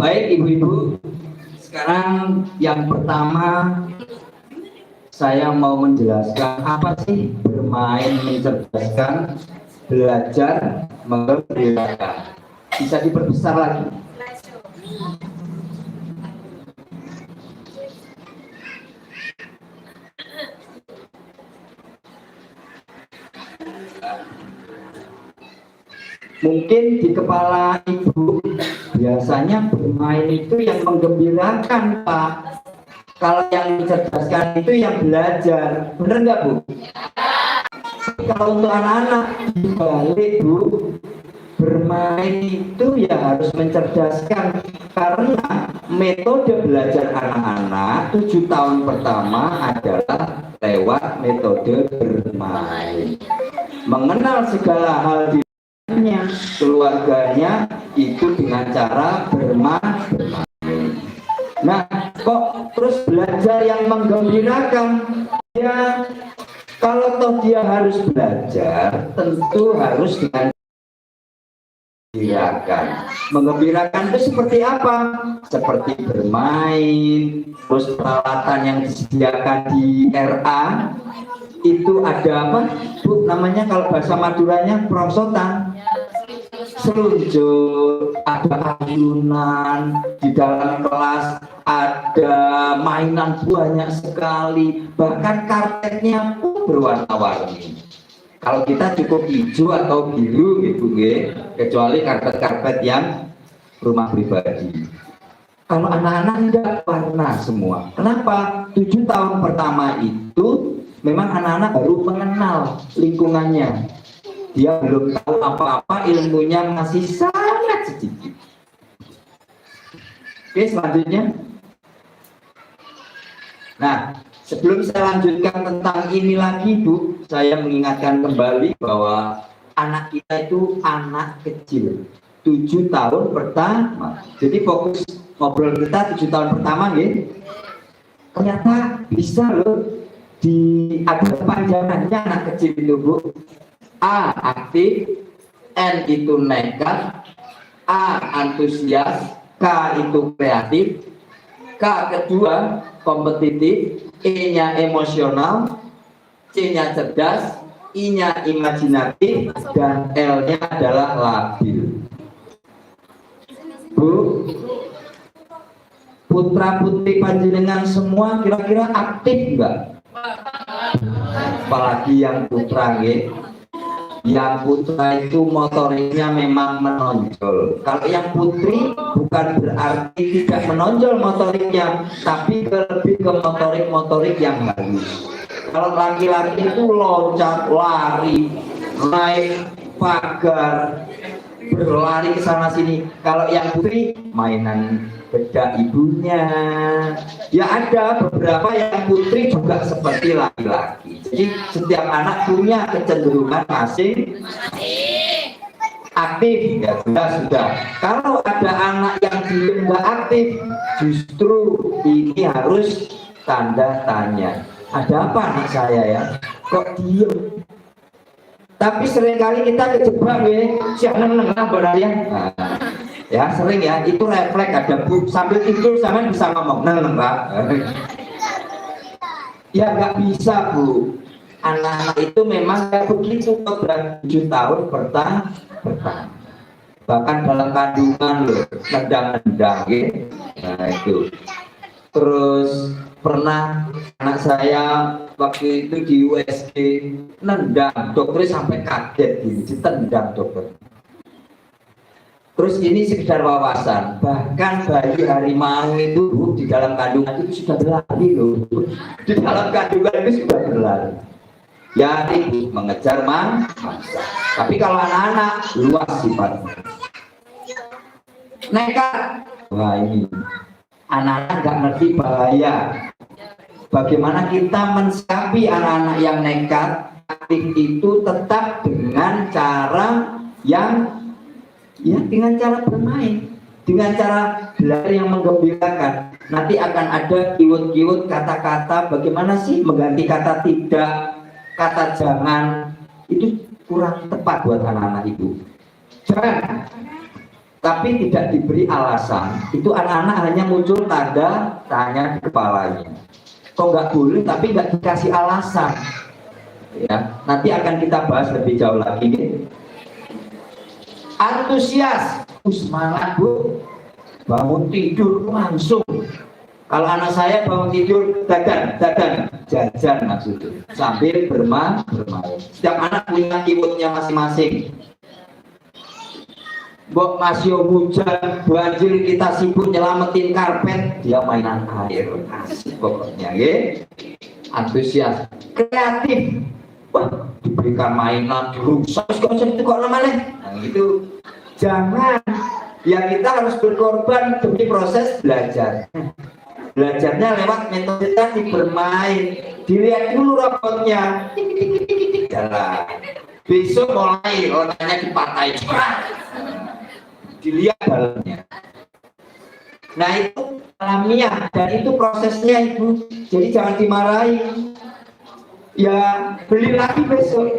Baik ibu-ibu, sekarang yang pertama saya mau menjelaskan apa sih bermain mencerdaskan, belajar mengembirakan. Bisa diperbesar lagi. Mungkin di kepala ibu biasanya bermain itu yang menggembirakan, Pak. Kalau yang mencerdaskan itu yang belajar, bener nggak Bu? Kalau untuk anak-anak dibalik Bu, bermain itu ya harus mencerdaskan, karena metode belajar anak-anak 7 tahun pertama adalah lewat metode bermain, mengenal segala hal di keluarganya itu dengan cara bermain. Nah, kok terus belajar yang menggembirakan? Ya, kalau toh dia harus belajar, tentu harus dengan mengembirakan. Mengembirakan itu seperti apa? Seperti bermain, terus peralatan yang disediakan di RA itu ada apa? Bu, namanya kalau bahasa Maduranya perosotan, seluncur, ada ayunan di dalam kelas, ada mainan banyak sekali, bahkan karpetnya pun berwarna-warni. Kalau kita cukup hijau atau biru gitu, kecuali karpet-karpet yang rumah pribadi. Kalau anak-anak enggak, warna semua. Kenapa? 7 tahun pertama itu memang anak-anak baru mengenal lingkungannya. Dia belum tahu apa-apa, ilmunya masih sangat sedikit. Oke, selanjutnya. Nah, sebelum saya lanjutkan tentang ini lagi, Bu, saya mengingatkan kembali bahwa anak kita itu anak kecil, 7 tahun pertama. Jadi fokus ngobrol kita 7 tahun pertama, ya. Ternyata bisa loh ada panjangannya anak kecil itu, Bu. A aktif, N itu nekat, A antusias, K itu kreatif, K kedua kompetitif, E-nya emosional, C-nya cerdas, I-nya imajinatif, dan L-nya adalah labil. Bu, putra putri panjenengan semua kira-kira aktif enggak? Apalagi yang putra, yang putra itu motoriknya memang menonjol. Kalau yang putri bukan berarti tidak menonjol motoriknya, tapi lebih ke motorik yang halus. Kalau laki-laki itu loncat, lari, naik pagar, berlari ke sana sini. Kalau yang putri mainan bedak ibunya. Ya ada beberapa yang putri juga seperti laki-laki. Jadi setiap anak punya kecenderungan masing aktif, ya sudah. Kalau ada anak yang belum aktif, justru ini harus tanda tanya. Ada apa anak saya ya? Kok diem? Tapi seringkali kita kejebak, siapa nengah beraya. Ya sering ya, itu refleks. Ada Bu sambil tidur sama bisa ngomong Pak. Ya nggak bisa Bu, anak-anak itu memang kayak begitu pada 7 tahun pertama. Bahkan dalam kandungan loh, nendang-nendang gitu. Nah itu. Terus pernah anak saya waktu itu di USG nendang, dokternya sampai kaget ditendang dokter. Terus ini sekedar wawasan, bahkan bayi harimau itu di dalam kandungan itu sudah berlari loh. Di dalam kandungan itu sudah berlari. Ya itu mengejar mangsa. Tapi kalau anak-anak luas sifatnya. Nekat. Wah ini anak-anak nggak ngerti bahaya. Bagaimana kita mensikapi anak-anak yang nekat, aktif itu tetap dengan cara yang dengan cara bermain, dengan cara belajar yang menggembirakan. Nanti akan ada keyword-keyword kata-kata bagaimana sih mengganti kata tidak, kata jangan. Itu kurang tepat buat anak-anak itu. Jangan. tapi tidak diberi alasan, itu anak-anak hanya muncul tanda tanya di kepalanya. Kok nggak boleh tapi nggak dikasih alasan, ya nanti akan kita bahas lebih jauh lagi. Antusias, semangat bu, bangun tidur langsung. Kalau anak saya bangun tidur dadan jajan maksudnya sambil bermain. Setiap anak punya keywordnya masing-masing. Mbok masih hujan banjir kita sibuk nyelamatin karpet, dia mainan air. Asik pokoknya, ya. Antusias, kreatif. Wah, diberikan mainan dirusak kok namanya. Nah, itu jangan. Ya kita harus berkorban demi proses belajar. Belajarnya lewat metode tadi, bermain. Dilihat dulu robotnya, jalan. Besok mulai rodanya dipatahin, dilihat dalamnya. Nah itu alamiah dan itu prosesnya ibu. Jadi jangan dimarahi. Ya beli lagi besok.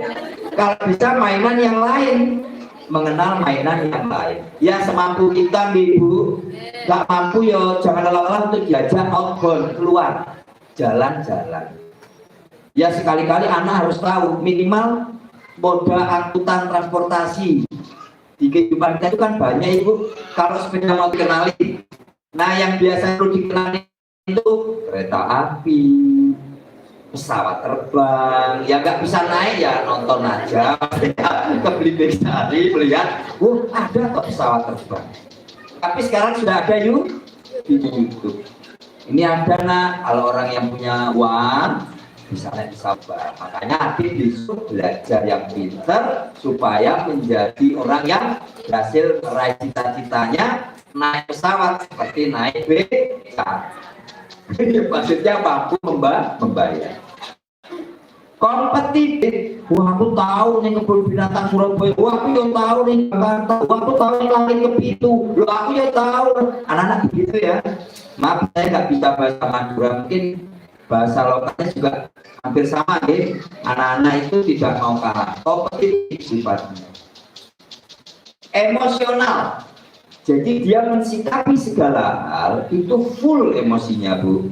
Kalau bisa mainan yang lain, mengenal mainan yang lain. Ya semampu kita ibu. Gak mampu ya jangan lelah untuk diajak outbound, keluar jalan-jalan. Ya sekali-kali anak harus tahu minimal moda angkutan transportasi di kehidupan kita itu kan banyak ibu. Kalau sepeda mau dikenali, nah yang biasa perlu dikenali itu kereta api, pesawat terbang. Ya nggak bisa naik ya nonton aja, ke beli dicari melihat, ada kok pesawat terbang. Tapi sekarang sudah ada yuk di YouTube. Ini ada nak, kalau orang yang punya uang bisa naik pesawat. Makanya Adit disuruh belajar yang pintar supaya menjadi orang yang berhasil meraih cita-citanya naik pesawat seperti naik beca. Maksudnya mampu membayar. Kompetitif. Wah aku tahu nih kebun binatang Surabaya. Wah aku yang tahu nih Jakarta. Wah aku tahu nih langit Kepitu. Loh aku yang tahu. Anak-anak begitu ya. Maaf saya nggak bisa bahasa Madura, mungkin bahasa lokalnya juga hampir sama ya. Anak-anak itu tidak mau kalah, kompetitif sifatnya. Emosional, jadi dia mensikapi segala hal itu full emosinya bu.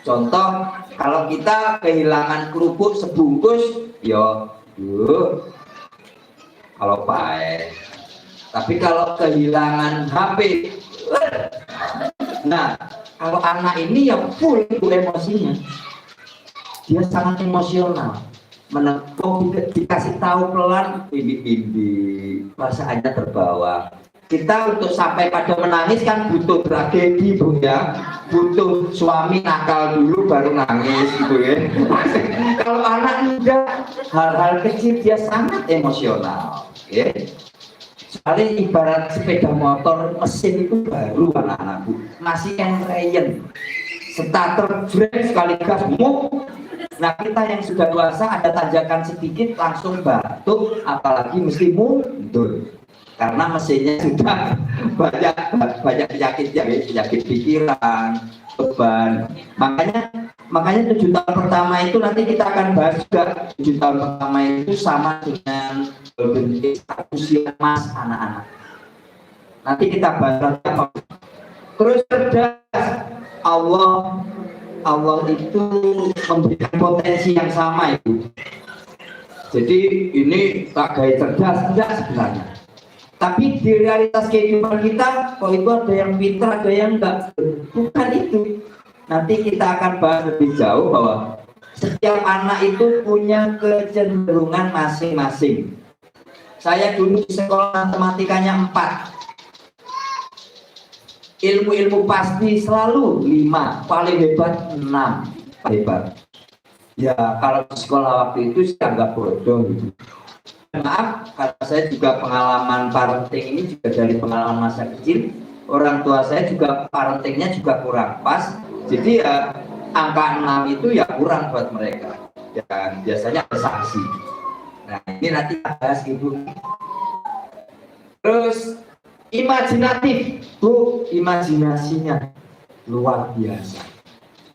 Contoh kalau kita kehilangan kerupuk sebungkus, yo kalau baik. Tapi kalau kehilangan HP, nah kalau anak ini ya full itu emosinya. Dia sangat emosional. Dikasih tahu pelan, bimbing, perasaannya terbawa. Kita untuk sampai pada menangis kan butuh tragedi bu ya, butuh suami nakal dulu baru nangis gitu ya. Kalau anak enggak, hal-hal kecil dia sangat emosional. Ya. Soalnya ibarat sepeda motor mesin itu baru anak-anak bu, masih enreyen, starter brake sekali gas muk. Nah kita yang sudah dewasa ada tanjakan sedikit langsung batuk, apalagi mesti mundur karena mesinnya sudah banyak penyakit pikiran, beban. Makanya 7 tahun pertama itu nanti kita akan bahas juga. 7 tahun pertama itu sama dengan golden age usia emas anak-anak. Nanti kita bahas. Terus cerdas, Allah itu memberikan potensi yang sama itu. Jadi ini tak gaya cerdas enggak sebenarnya. Tapi di realitas kehidupan kita, kalau itu ada yang pintar, ada yang enggak. Bukan itu. Nanti kita akan bahas lebih jauh bahwa setiap anak itu punya kecenderungan masing-masing. Saya dulu di sekolah matematikanya 4. Ilmu-ilmu pasti selalu 5, paling hebat 6. Hebat. Ya kalau di sekolah waktu itu saya anggap bodoh gitu. Maaf, karena saya juga pengalaman parenting ini juga dari pengalaman masa kecil. Orang tua saya juga parentingnya juga kurang pas. Jadi ya angka 6 itu ya kurang buat mereka. Dan biasanya ada sanksi. Nah ini nanti bahas ibu. Terus imajinatif, bu, imajinasinya luar biasa.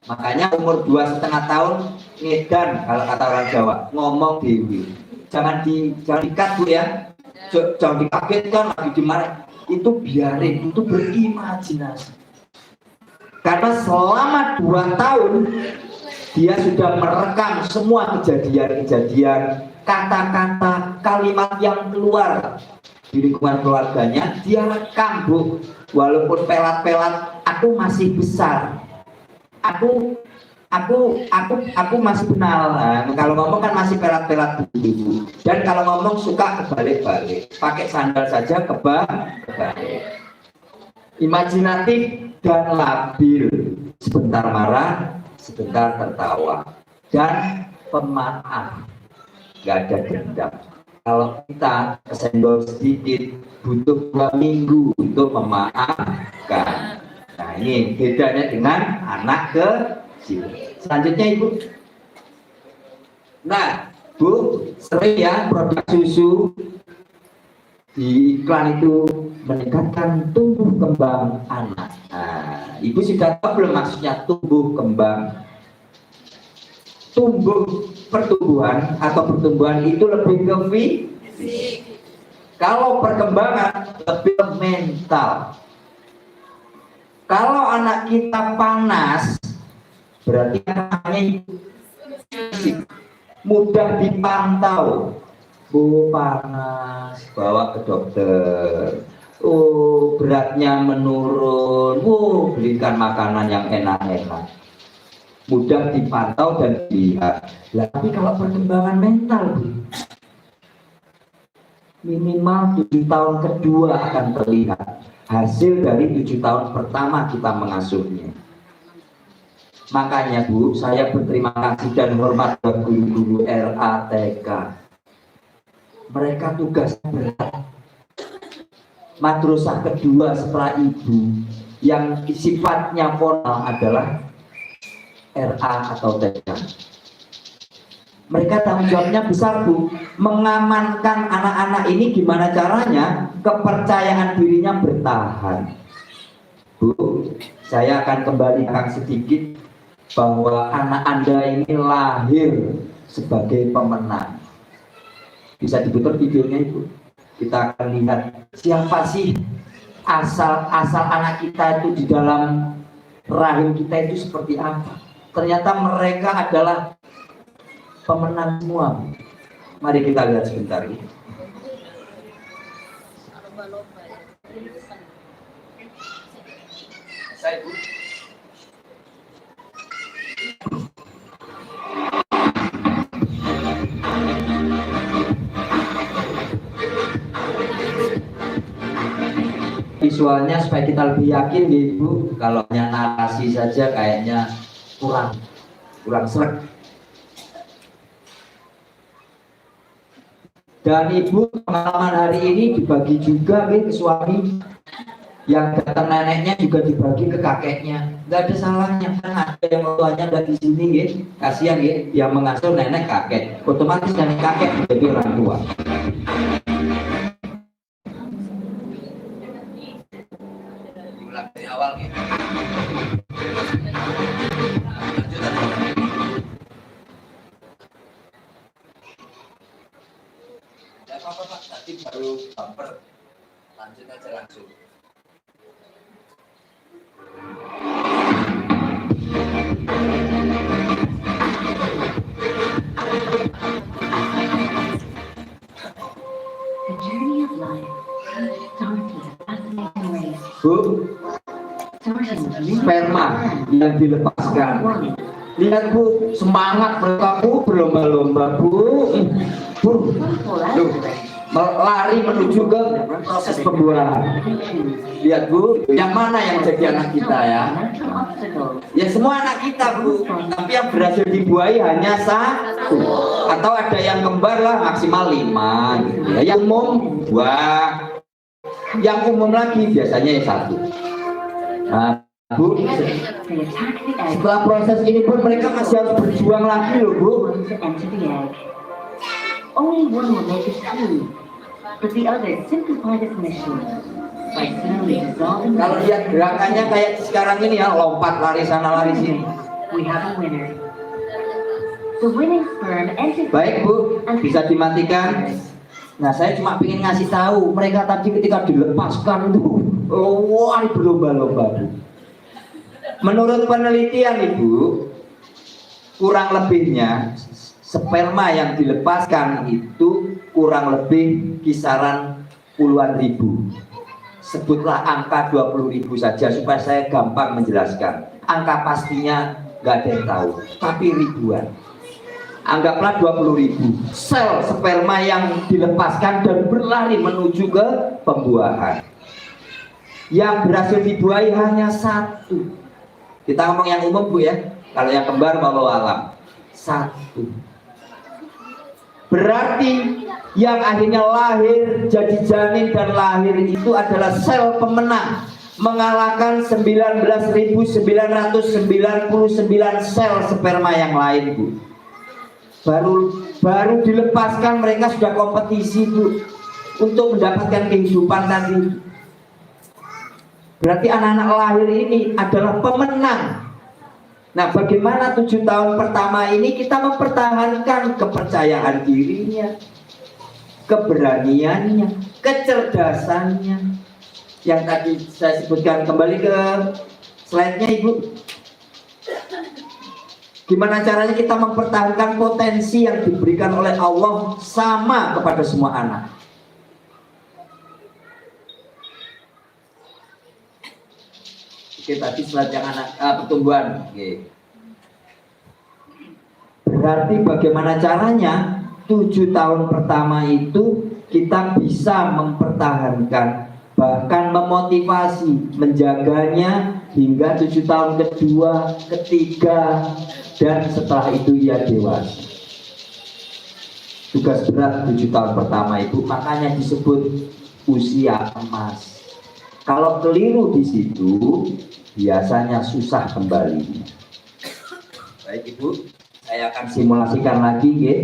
Makanya umur 2,5 tahun ngedan kalau kata orang Jawa, ngomong dewi. Jangan dikat bu ya, jangan dikagetkan lagi dimarahin. itu biarin, itu berimajinasi. Karena selama 2 tahun dia sudah merekam semua kejadian-kejadian, kata-kata, kalimat yang keluar di lingkungan keluarganya, dia rekam, Bu. Walaupun pelat-pelat, aku masih besar. Aku masih kenal. Nah, kalau ngomong kan masih pelat-pelat dulu. Dan kalau ngomong suka kebalik-balik, pakai sandal saja kebalik. Imajinatif dan labil, sebentar marah, sebentar tertawa, dan pemaaf, nggak ada dendam. Kalau kita kesenggol sedikit, butuh 2 minggu untuk memaafkan. Nah, ini bedanya dengan anak kecil. Selanjutnya Ibu. Nah, Bu, sering ya produk susu di iklan itu meningkatkan tumbuh kembang anak. Nah, Ibu sudah tahu belum maksudnya tumbuh kembang? Pertumbuhan atau pertumbuhan itu lebih ke fisik. Kalau perkembangan lebih ke mental. Kalau anak kita panas, berarti anaknya fisik, mudah dipantau. Bu, panas, bawa ke dokter. Oh, beratnya menurun. Belikan makanan yang enak-enak. Mudah dipantau dan dilihat. Tapi kalau perkembangan mental, Bu, minimal 7 tahun kedua akan terlihat hasil dari 7 tahun pertama kita mengasuhnya. Makanya, Bu, saya berterima kasih dan hormat buat guru-guru LATK. Mereka tugasnya berat. Madrasah kedua setelah Ibu yang sifatnya formal adalah RA atau TK. Mereka tanggung jawabnya besar, Bu. Mengamankan anak-anak ini gimana caranya kepercayaan dirinya bertahan. Bu, saya akan kembali sedikit bahwa anak Anda ini lahir sebagai pemenang. Bisa diputar videonya, Ibu. Kita akan lihat siapa sih asal anak kita itu di dalam rahim kita itu seperti apa. Ternyata mereka adalah pemenang semua. Mari kita lihat sebentar ini. Saya, Bu. Visualnya supaya kita lebih yakin, Ibu. Kalau hanya narasi saja kayaknya kurang sreg. Dan Ibu, pengalaman hari ini dibagi juga ke suami. Yang datang neneknya juga dibagi ke kakeknya. Nggak ada salahnya, kan ada yang tuanya ada di sini, kasihan yang mengasuh nenek kakek. Otomatis nenek kakek menjadi orang tua. Dari awal gitu. Tidak apa-apa, Pak, tadi baru bumper, lanjut aja langsung. The journey of life starts with a fascinating race. Bu, sperma yang dilepaskan. Lihat, Bu, semangat mereka, Bu, berlomba-lomba, Bu. Loh, lari menuju ke proses pembuahan. Lihat, Bu, yang mana yang jadi anak kita ya? Ya semua anak kita, Bu. Tapi yang berhasil dibuahi hanya 1. Atau ada yang kembar lah, maksimal 5 gitu ya. Yang umum 2. Yang umum lagi biasanya yang 1. Nah, Bu, setelah proses ini pun mereka masih harus berjuang lagi loh, Bu. Only one will make it through, but the other simplified its mission by slowly dissolving. Kalau lihat gerakannya kayak sekarang ini ya, lompat lari sana lari sini. We have a winner. The winning sperm enters. Baik, Bu, bisa dimatikan. Nah, saya cuma ingin ngasih tahu mereka tadi ketika dilepaskan itu, wah, berlomba-lomba. Menurut penelitian Ibu, kurang lebihnya sperma yang dilepaskan itu kurang lebih kisaran puluhan ribu. Sebutlah angka 20.000 saja supaya saya gampang menjelaskan. Angka pastinya nggak ada yang tahu, tapi ribuan. Anggaplah 20.000 sel sperma yang dilepaskan dan berlari menuju ke pembuahan. Yang berhasil dibuahi hanya satu. Kita ngomong yang umum Bu ya. Kalau yang kembar wallahu alam, satu. Berarti yang akhirnya lahir jadi janin dan lahir itu adalah sel pemenang, mengalahkan 19.999 sel sperma yang lain Bu. Baru dilepaskan mereka sudah kompetisi Bu untuk mendapatkan kehidupan tadi. Berarti anak-anak lahir ini adalah pemenang. Nah, bagaimana 7 tahun pertama ini kita mempertahankan kepercayaan dirinya, keberaniannya, kecerdasannya. Yang tadi saya sebutkan, kembali ke slide-nya Ibu. Gimana caranya kita mempertahankan potensi yang diberikan oleh Allah sama kepada semua anak. Oke, tadi slide yang anak pertumbuhan. Oke. Berarti bagaimana caranya 7 tahun pertama itu kita bisa mempertahankan, bahkan memotivasi, menjaganya hingga 7 tahun kedua, ketiga, dan setelah itu ia dewasa. Tugas berat 7 tahun pertama itu makanya disebut usia emas. Kalau keliru di situ, biasanya susah kembali. Baik Ibu, saya akan simulasikan lagi, ya.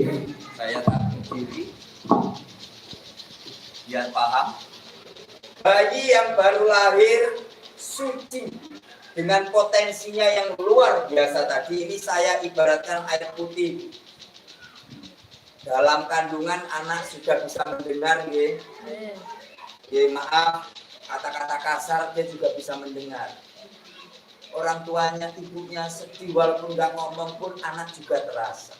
Saya tak berdiri, biar paham. Bayi yang baru lahir suci dengan potensinya yang luar biasa tadi, ini saya ibaratkan air putih. Dalam kandungan anak sudah bisa mendengar, ya. Maaf, kata-kata kasar dia juga bisa mendengar. Orang tuanya, ibunya sedih walaupun nggak ngomong pun anak juga terasa.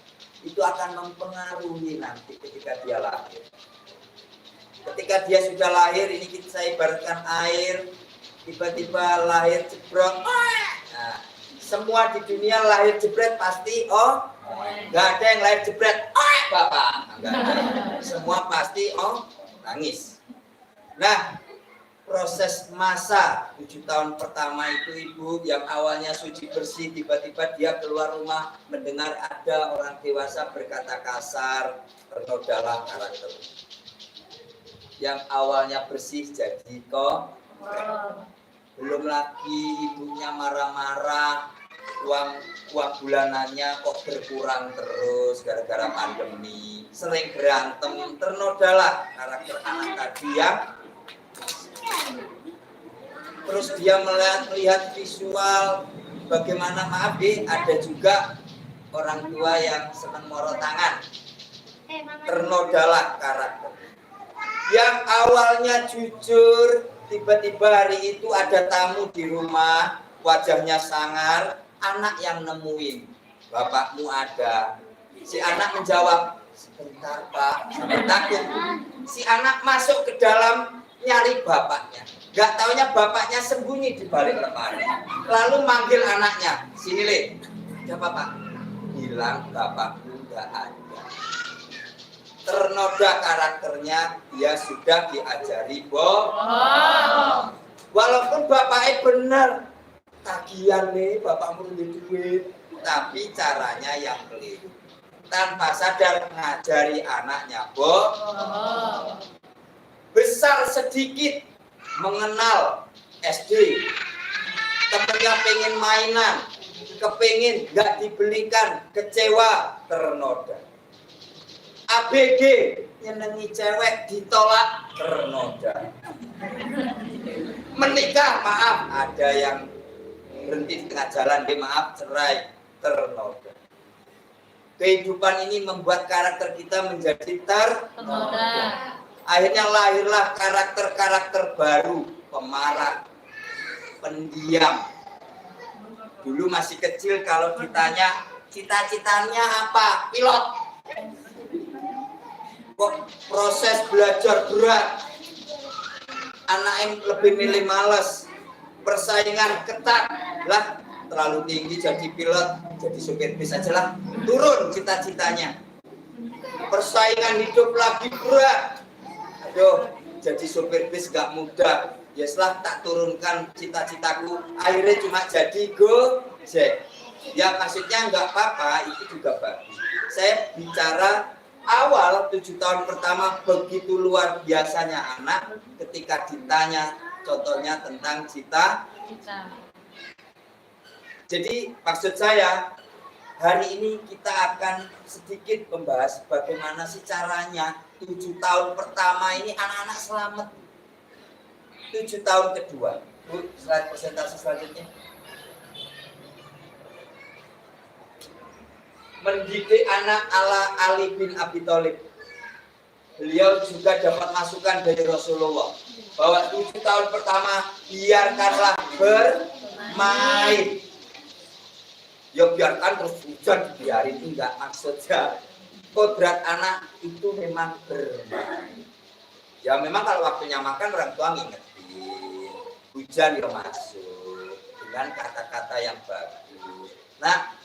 Itu akan mempengaruhi nanti ketika dia lahir. Ketika dia sudah lahir, ini saya ibaratkan air, tiba-tiba lahir jebrok. Nah, semua di dunia lahir jebret pasti nggak ada yang lahir jebret Bapak, nggak ada. Semua pasti nangis. Nah, proses masa 7 tahun pertama itu Ibu, yang awalnya suci bersih, tiba-tiba dia keluar rumah mendengar ada orang dewasa berkata kasar, ternodalah karakter. Yang awalnya bersih jadi belum lagi ibunya marah-marah, uang bulanannya kok berkurang terus gara-gara pandemi, sering berantem, ternodalah karakter anak tadi yang terus dia melihat visual bagaimana, maaf ada juga orang tua yang senang moro tangan, ternodalah karakter. Yang awalnya jujur, tiba-tiba hari itu ada tamu di rumah, wajahnya sangar, anak yang nemuin, bapakmu ada. Si anak menjawab, sebentar Pak, sampai takut. Si anak masuk ke dalam nyari bapaknya, gak taunya bapaknya sembunyi di balik lemari. Lalu manggil anaknya, sini Le, siapa Pak? Bilang bapakmu gak ada. Ternoda karakternya, dia sudah diajari bohong. Walaupun bapaknya benar, tagihan nih bapakmu duit, tapi caranya yang keliru. Tanpa sadar ngajari anaknya bohong. Besar sedikit mengenal SD, temennya pengen mainan, kepengin gak dibelikan, kecewa, ternoda. ABG nyenengi cewek ditolak, ternoda. Menikah, maaf, ada yang berhenti di tengah jalan, maaf, cerai, ternoda. Kehidupan ini membuat karakter kita menjadi ternoda. Akhirnya lahirlah karakter-karakter baru, pemarah, pendiam. Dulu masih kecil kalau ditanya cita-citanya apa? Pilot. Kok proses belajar berat, anak yang lebih milih males, persaingan ketat lah, terlalu tinggi jadi pilot, jadi supir bis aja lah, turun cita-citanya. Persaingan hidup lagi berat, aduh, jadi supir bis gak mudah, ya setelah tak turunkan cita-citaku, akhirnya cuma jadi Gojek. Ya maksudnya nggak apa-apa, itu juga bagus. Saya bicara awal 7 tahun pertama begitu luar biasanya anak ketika ditanya contohnya tentang cita. Jadi maksud saya hari ini kita akan sedikit membahas bagaimana sih caranya 7 tahun pertama ini anak-anak selamat. 7 tahun kedua. Bu, slide presentasi selanjutnya. Mendidik anak ala Ali bin Abi Thalib. Beliau juga dapat masukan dari Rasulullah bahwa 7 tahun pertama biarkanlah bermain. Ya biarkan terus hujan dibiarin, enggak, maksudnya kodrat anak itu memang bermain. Ya memang kalau waktunya makan orang tua ngingetin, hujan ya masuk dengan kata-kata yang bagus. Nah,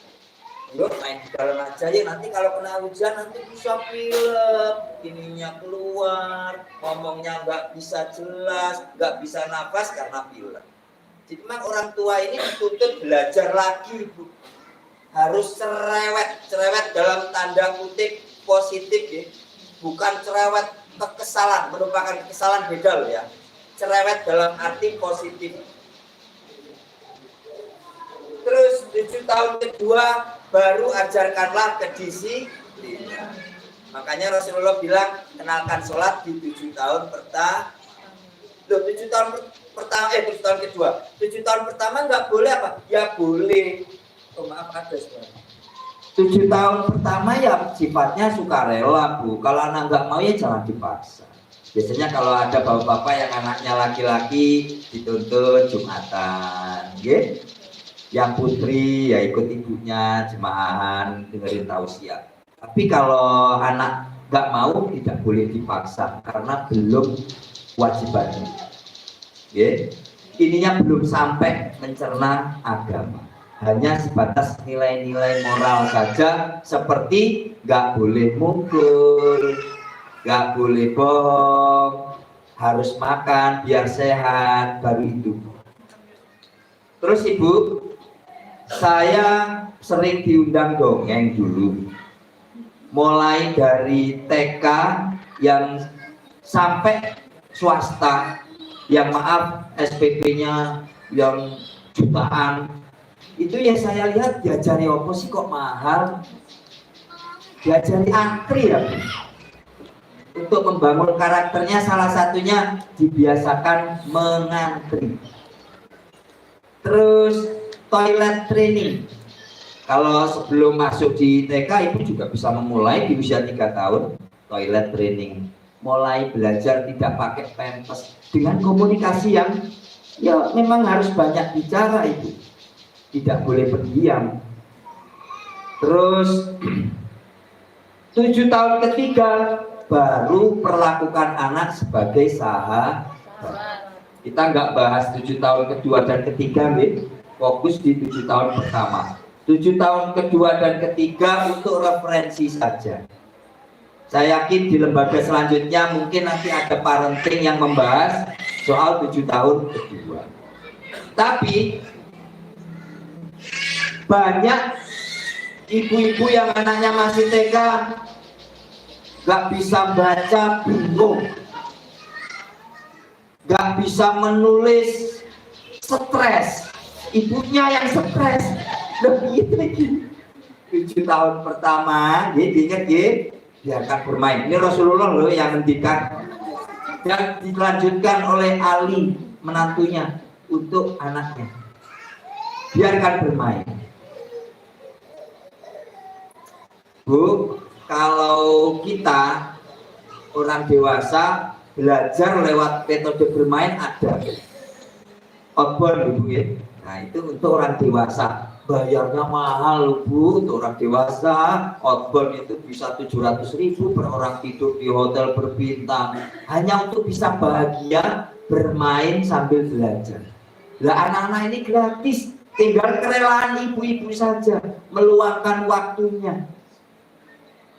lu main di dalam aja ya, nanti kalau kena hujan nanti bisa pilek, ininya keluar, ngomongnya nggak bisa jelas, nggak bisa nafas karena pilek. Jadi memang orang tua ini dituntut belajar lagi, Bu. Harus cerewet dalam tanda kutip positif ya, bukan cerewet kekesalan, merupakan kekesalan beda loh ya. Cerewet dalam arti positif. Terus 7 tahun kedua baru ajarkanlah kedisiplinan. Makanya Rasulullah bilang kenalkan sholat di 7 tahun pertama. 7 tahun pertama 7 tahun kedua. 7 tahun pertama nggak boleh apa? Ya boleh. Oh, maaf ada sebenarnya. 7 tahun pertama ya sifatnya sukarela, Bu. Kalau anak nggak mau ya jangan dipaksa. Biasanya kalau ada bapak-bapak yang anaknya laki-laki dituntut Jumatan, gitu. Yang putri ya ikut ibunya jemaahan dengerin tausiah. Tapi kalau anak nggak mau tidak boleh dipaksa karena belum kewajibannya. Ya, ininya belum sampai mencerna agama. Hanya sebatas nilai-nilai moral saja, seperti nggak boleh mukul, nggak boleh bohong, harus makan biar sehat baru hidup. Terus Ibu, saya sering diundang dongeng dulu, mulai dari TK yang sampai swasta, yang maaf SPP-nya yang jutaan, itu ya saya lihat diajari apa sih kok mahal, diajari antri ya, Bu. Untuk membangun karakternya salah satunya dibiasakan mengantri. Terus toilet training. Kalau sebelum masuk di TK, Ibu juga bisa memulai di usia 3 tahun toilet training. Mulai belajar tidak pakai pampers dengan komunikasi yang ya memang harus banyak bicara Ibu. Tidak boleh pendiam. Terus 7 tahun ketiga baru perlakukan anak sebagai sahabat. Kita nggak bahas 7 tahun kedua dan ketiga, nih. Fokus di 7 tahun pertama. 7 tahun kedua dan ketiga untuk referensi saja. Saya yakin di lembaga selanjutnya mungkin nanti ada parenting yang membahas soal 7 tahun kedua. Tapi banyak ibu-ibu yang anaknya masih TK nggak bisa baca, bingung, nggak bisa menulis, stres, ibunya yang stres. Lebih 7 tahun pertama, ingat biarkan bermain. Ini Rasulullah loh yang ngendikan, dan dilanjutkan oleh Ali menantunya untuk anaknya, biarkan bermain. Bu, kalau kita orang dewasa belajar lewat metode bermain ada. Outbound Ibu ya. Nah itu untuk orang dewasa, bayarnya mahal Bu untuk orang dewasa. Outbound itu bisa 700.000 per orang, tidur di hotel berbintang hanya untuk bisa bahagia bermain sambil belajar. Lah anak-anak ini gratis, tinggal kerelaan ibu-ibu saja meluangkan waktunya.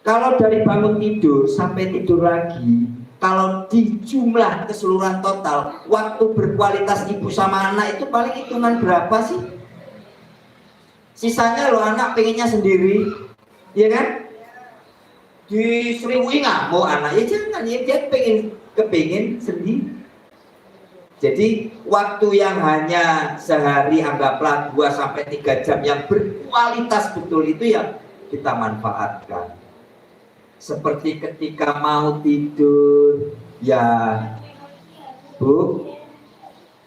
Kalau dari bangun tidur sampai tidur lagi, kalau di jumlah keseluruhan total waktu berkualitas ibu sama anak itu paling hitungan berapa sih? Sisanya lo anak pengennya sendiri, ya kan? Diseriui nggak mau anak, ya jangan, ya dia kepingin sendiri. Jadi waktu yang hanya sehari anggaplah 2-3 jam yang berkualitas betul itu yang kita manfaatkan. Seperti ketika mau tidur, ya Bu,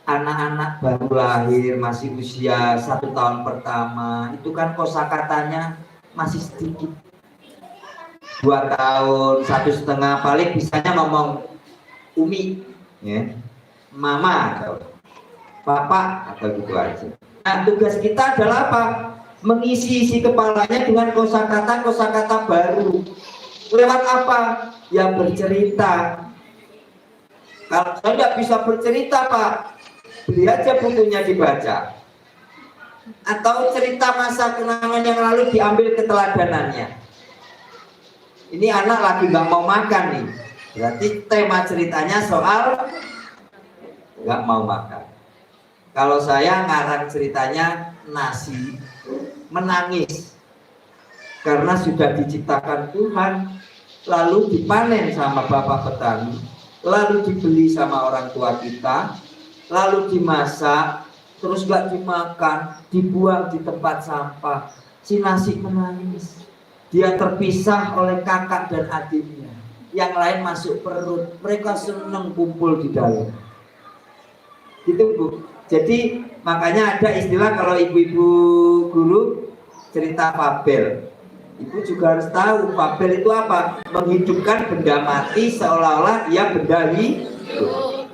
anak-anak baru lahir masih usia 1 tahun pertama itu kan kosakatanya masih sedikit. 2 tahun, 1,5 paling bisanya ngomong umi, ya, mama atau papa atau gitu aja. Nah tugas kita adalah apa? Mengisi isi kepalanya dengan kosakata baru. Lewat apa? Ya bercerita. Kalau saya tidak bisa bercerita Pak, beli aja bukunya dibaca. Atau cerita masa kenangan yang lalu diambil keteladanannya. Ini anak lagi nggak mau makan nih, berarti tema ceritanya soal nggak mau makan. Kalau saya ngarang ceritanya nasi menangis karena sudah diciptakan Tuhan, lalu dipanen sama bapak petani, lalu dibeli sama orang tua kita, lalu dimasak, terus gak dimakan, dibuang di tempat sampah. Si nasi menangis, dia terpisah oleh kakak dan adiknya, yang lain masuk perut, mereka seneng kumpul di dalam. Gitu Bu. Jadi makanya ada istilah kalau ibu-ibu guru cerita fabel. Ibu juga harus tahu fabel itu apa? Menghidupkan benda mati seolah-olah ia benda hidup.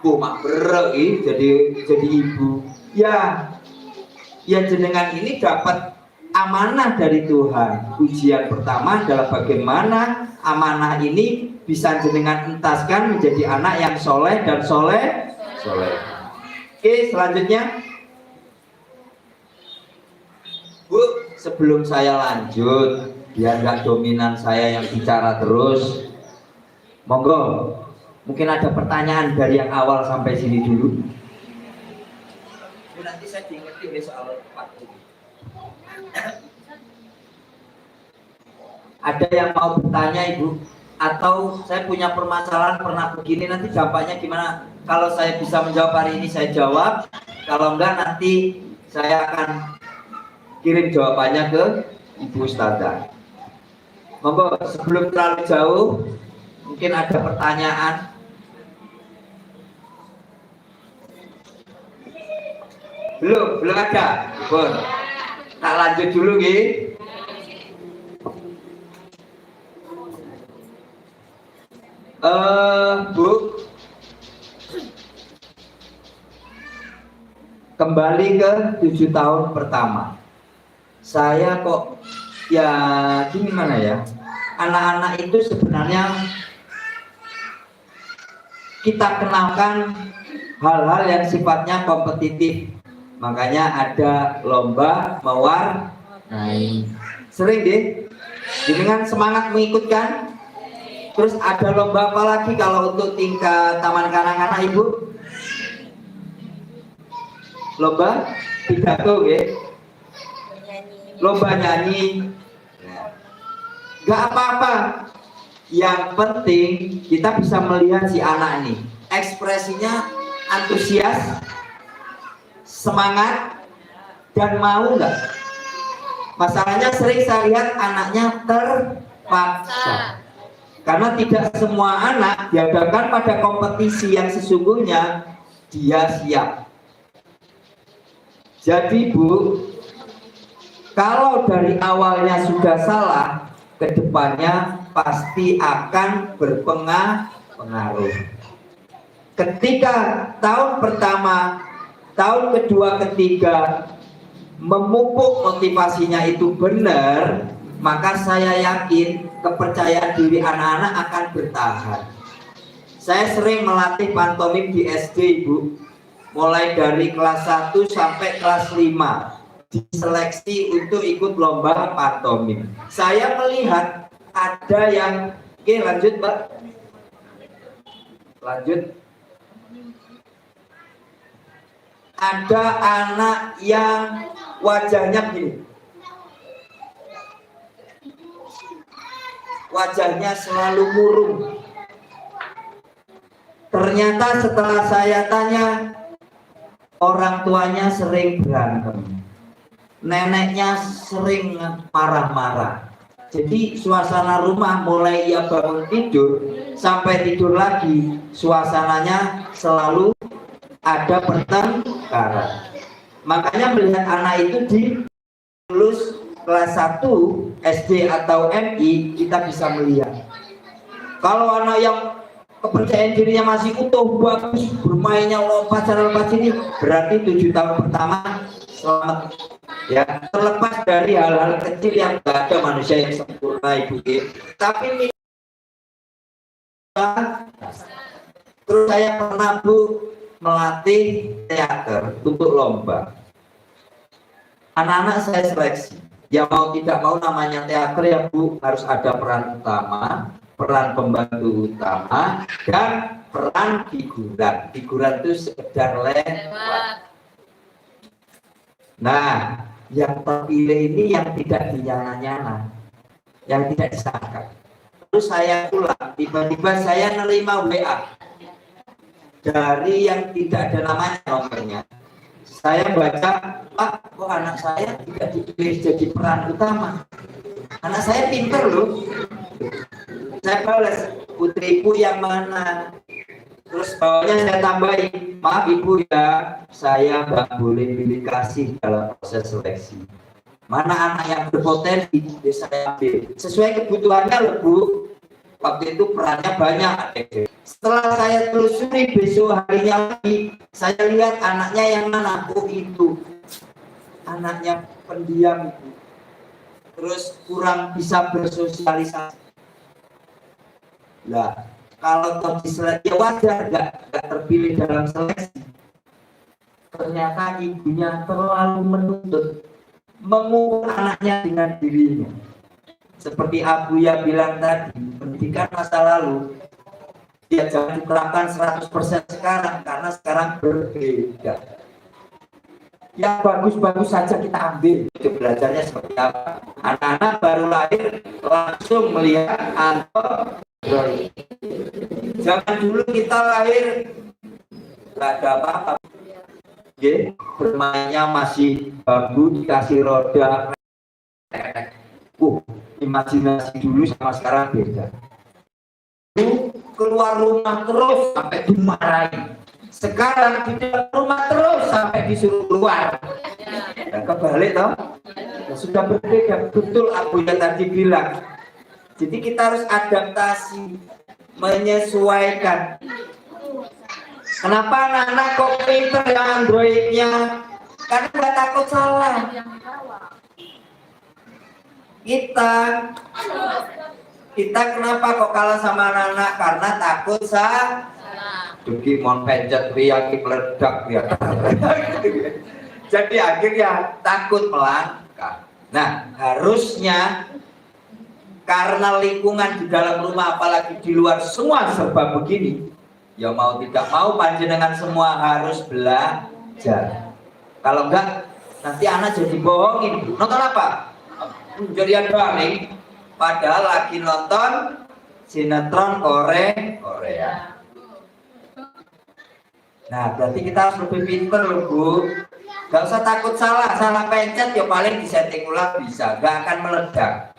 Bu mak berek jadi ibu. Ya jenengan ini dapat amanah dari Tuhan. Ujian pertama adalah bagaimana amanah ini bisa jenengan entaskan menjadi anak yang soleh dan soleh. Oke, selanjutnya Bu, sebelum saya lanjut, biar nggak dominan saya yang bicara terus, monggo, mungkin ada pertanyaan dari yang awal sampai sini dulu. Nanti saya diingetin soal waktu. Ada yang mau bertanya Ibu? Atau saya punya permasalahan pernah begini, nanti dampaknya gimana? Kalau saya bisa menjawab hari ini saya jawab, kalau enggak nanti saya akan kirim jawabannya ke Ibu Ustazah. Monggo, sebelum terlalu jauh, mungkin ada pertanyaan. Belum ada. Bon. Tak lanjut dulu nggih. Bu, kembali ke 7 tahun pertama. Saya kok ya gimana ya, anak-anak itu sebenarnya kita kenalkan hal-hal yang sifatnya kompetitif, makanya ada lomba mewarnai. Sering deh dengan semangat mengikutkan. Terus ada lomba apa lagi kalau untuk tingkat taman kanak-kanak Ibu? Lomba pidato ya, lomba nyanyi. Gak apa-apa, yang penting kita bisa melihat si anak ini ekspresinya antusias, semangat, dan mau nggak. Masalahnya sering saya lihat anaknya terpaksa, karena tidak semua anak dihadapkan pada kompetisi yang sesungguhnya dia siap. Jadi Bu, kalau dari awalnya sudah salah, kedepannya pasti akan berpengaruh. Ketika tahun pertama, tahun kedua, ketiga memupuk motivasinya itu benar, maka saya yakin kepercayaan diri anak-anak akan bertahan. Saya sering melatih pantomim di SD, Ibu, mulai dari kelas 1 sampai kelas 5, diseleksi untuk ikut lomba pantomim. Saya melihat ada yang, oke lanjut Mbak, lanjut. Ada anak yang wajahnya begini, wajahnya selalu murung. Ternyata setelah saya tanya, orang tuanya sering berantem, neneknya sering marah-marah. Jadi suasana rumah mulai ia bangun tidur sampai tidur lagi, suasananya selalu ada pertengkaran. Makanya melihat anak itu di lulus kelas 1 SD atau MI, kita bisa melihat. Kalau anak yang kepercayaan dirinya masih utuh, bagus, bermainnya lompat sana lompat sini, berarti 7 tahun pertama selamat. Ya, terlepas dari hal-hal kecil yang gak ada manusia yang sempurna, Ibu. Tapi terus saya pernah, Bu, melatih teater untuk lomba. Anak-anak saya seleksi. Ya mau tidak mau namanya teater ya, Bu, harus ada peran utama, peran pembantu utama, dan peran figuran. Figuran itu sekedar lewat. Nah, yang terpilih ini yang tidak dinyana-nyana, yang tidak disangka. Terus saya pulang, tiba-tiba saya nerima WA dari yang tidak ada namanya, nomornya. Saya baca, Pak, kok anak saya tidak dipilih jadi peran utama? Anak saya pinter loh. Saya balas, putriku yang mana? Terus bawahnya saya tambahin, maaf Ibu ya, saya nggak boleh pilih kasih dalam proses seleksi. Mana anak yang berpotensi, saya ambil sesuai kebutuhannya loh, Bu. Waktu itu perannya banyak. Setelah saya telusuri besok harinya lagi, saya lihat anaknya yang mana? Oh itu anaknya pendiam, Ibu. Terus kurang bisa bersosialisasi. Lah, kalau diseleksi ya wajar, nggak terpilih dalam seleksi. Ternyata ibunya terlalu menuntut, mengukur anaknya dengan dirinya. Seperti Abuya bilang tadi, pendidikan masa lalu ya jangan diterapkan 100% sekarang, karena sekarang berbeda. Yang bagus-bagus saja kita ambil, itu belajarnya seperti apa. Anak-anak baru lahir langsung melihat Android. Jangan dulu kita lahir nggak ada apa-apa, bermainnya masih bambu dikasih roda. Imajinasi dulu sama sekarang beda. Keluar rumah terus sampai dimarahi. Sekarang di dalam rumah terus sampai disuruh keluar. Dan kebalik toh, sudah berbeda. Betul Abu yang tadi bilang. Jadi kita harus adaptasi, menyesuaikan. Kenapa anak-anak kok pinter ya Androidnya? Karena nggak takut salah. Kita kenapa kok kalah sama anak-anak? Karena takut salah. Duki mau pencet riaki meledak ya. Jadi akhirnya takut melangkah. Nah, harusnya karena lingkungan di dalam rumah apalagi di luar semua serba begini, ya mau tidak mau panjenengan semua harus belajar. Kalau enggak nanti anak jadi bohongin. Nonton apa? Jadi daring, padahal lagi nonton sinetron Korea. Nah, berarti kita harus lebih pinter loh, Bu. Gak usah takut salah pencet ya paling disetting ulang bisa, gak akan meledak.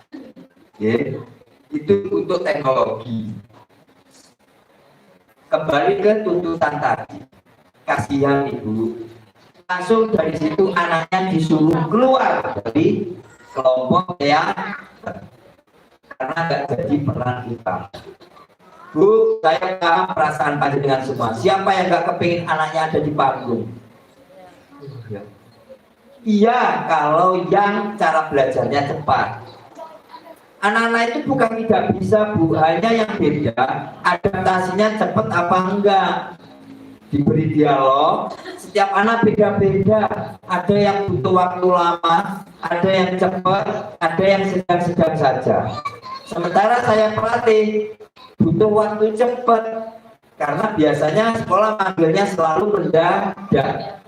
Ya, itu untuk teknologi. Kembali ke tuntutan tadi, kasihan Ibu. Langsung dari situ anaknya disuruh keluar dari kelompok yang karena nggak jadi peran kita. Bu, saya paham perasaan panjenengan semua. Siapa yang nggak kepingin anaknya ada di panggung? Iya, kalau yang cara belajarnya cepat. Anak-anak itu bukan tidak bisa, Bu, hanya yang beda adaptasinya cepat apa enggak. Diberi dialog, setiap anak beda-beda. Ada yang butuh waktu lama, ada yang cepat, ada yang sedang-sedang saja. Sementara saya pelatih butuh waktu cepat, karena biasanya sekolah manggilnya selalu mendadak.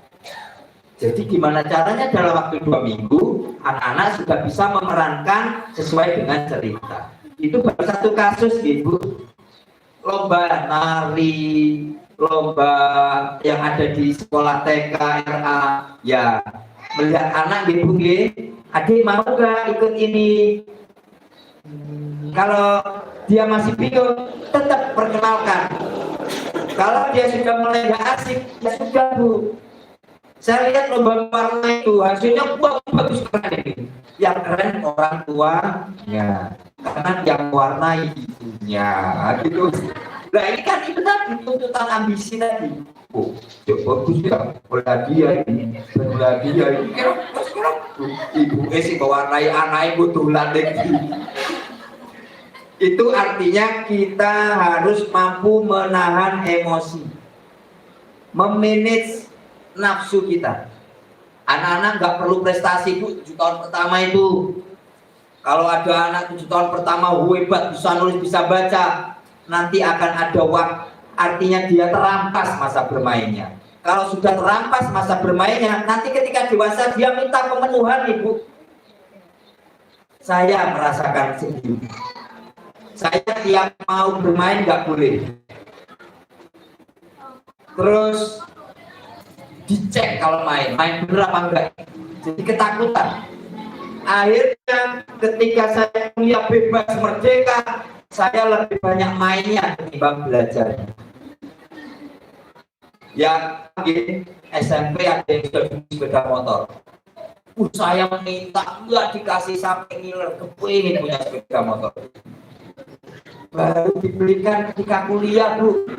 Jadi gimana caranya dalam waktu 2 minggu anak-anak sudah bisa memerankan sesuai dengan cerita. Itu baru satu kasus, Ibu. Lomba nari, lomba yang ada di sekolah TK, RA, ya melihat anak Ibu, adik mau gak ikut ini? Kalau dia masih bingung, tetap perkenalkan. Kalau dia sudah mulai gak asik, ya sudah, Bu. Saya lihat lomba warna itu hasilnya bagus keren ini. Yang keren orang tuanya, karena yang warnai ibunya, gitu. Nah ini kan itu tadi tuntutan ambisi tadi. Oh, ya bagus ya, lagi ya ini, lagi ya ini. Kira ibu sih mewarnai anak ibu tulan lagi. Itu artinya kita harus mampu menahan emosi, memanage nafsu kita. Anak-anak nggak perlu prestasi, Bu. 7 tahun pertama itu, kalau ada anak 7 tahun pertama hebat, bisa nulis, bisa baca, nanti akan ada waktu, artinya dia terampas masa bermainnya. Kalau sudah terampas masa bermainnya, nanti ketika dewasa dia minta pemenuhan, Ibu. Saya merasakan sendiri. Saya tiap mau bermain nggak boleh. Terus dicek kalau main bener apa enggak, jadi ketakutan. Akhirnya ketika saya kuliah bebas merdeka, saya lebih banyak mainnya ketimbang belajar. Ya, SMP ada yang sudah beli sepeda motor. Saya minta, enggak dikasih, sampai ngiler, kepingin punya sepeda motor. Baru dibelikan ketika kuliah, Bu.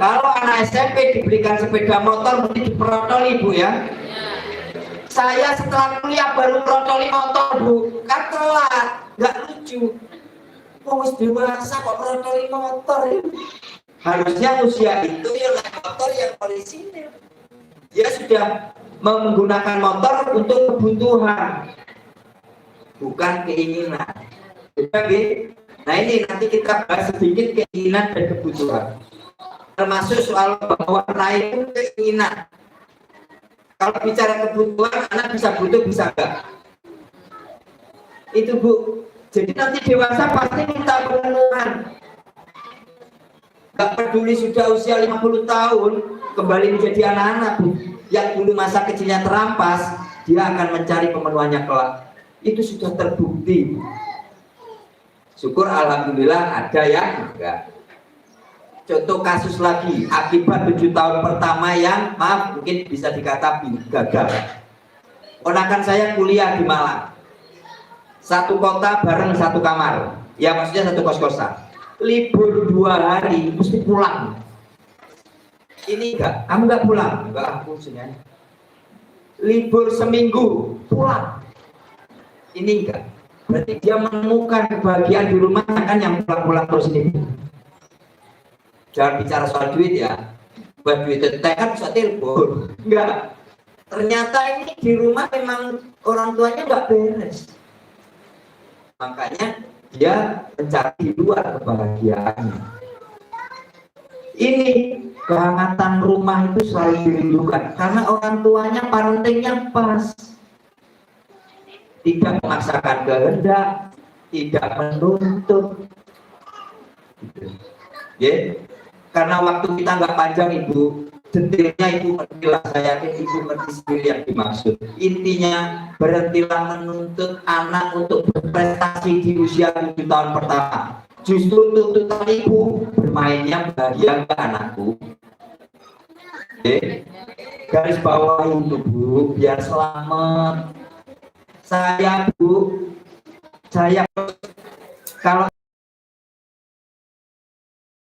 Kalau anak SMP diberikan sepeda motor mesti diprotoli, Bu, ya. Saya setelah kuliah baru protoli motor, Bu. Kan telat, nggak lucu. Wis dewasa kok protoli motor, ya. Harusnya usia itu ya naik motor yang orisinil. Dia sudah menggunakan motor untuk kebutuhan, bukan keinginan. Oke. Nah ini nanti kita bahas sedikit keinginan dan kebutuhan. Termasuk soal bahwa naik itu keinginan. Kalau bicara kebutuhan, anak bisa butuh, bisa enggak. Itu, Bu. Jadi nanti dewasa pasti minta pemenuhan. Gak peduli sudah usia 50 tahun, kembali menjadi anak-anak, Bu. Yang dulu masa kecilnya terampas, dia akan mencari pemenuhannya kelak. Itu sudah terbukti. Syukur alhamdulillah ada yang enggak. Contoh kasus lagi, akibat 7 tahun pertama yang maaf mungkin bisa dikatakan gagal. Ponakan saya kuliah di Malang, satu kota bareng satu kamar, ya maksudnya satu kos-kosan. Libur 2 hari mesti pulang. Ini enggak, kamu enggak pulang? Enggak, aku sebenarnya. Libur seminggu pulang. Ini enggak. Berarti dia menemukan kebahagiaan di rumah, kan yang pulang-pulang terus ini. Jangan bicara soal duit ya. Buat duit teh kan bisa telepon. Enggak. Ternyata ini di rumah memang orang tuanya enggak beres. Makanya dia mencari di luar kebahagiaannya. Ini kehangatan rumah itu selalu dirindukan karena orang tuanya parentingnya pas. Tidak memaksakan kehendak, tidak menuntut. Ya. Karena waktu kita nggak panjang, Ibu, detailnya Ibu mengertilah, saya yakin Ibu mengerti sendiri yang dimaksud. Intinya berhentilah menuntut anak untuk berprestasi di usia 7 tahun pertama. Justru tuntutan Ibu, bermainnya bahagia ke anakku. Garis bawah itu, Bu, biar selamat. Saya, Bu, saya Kalau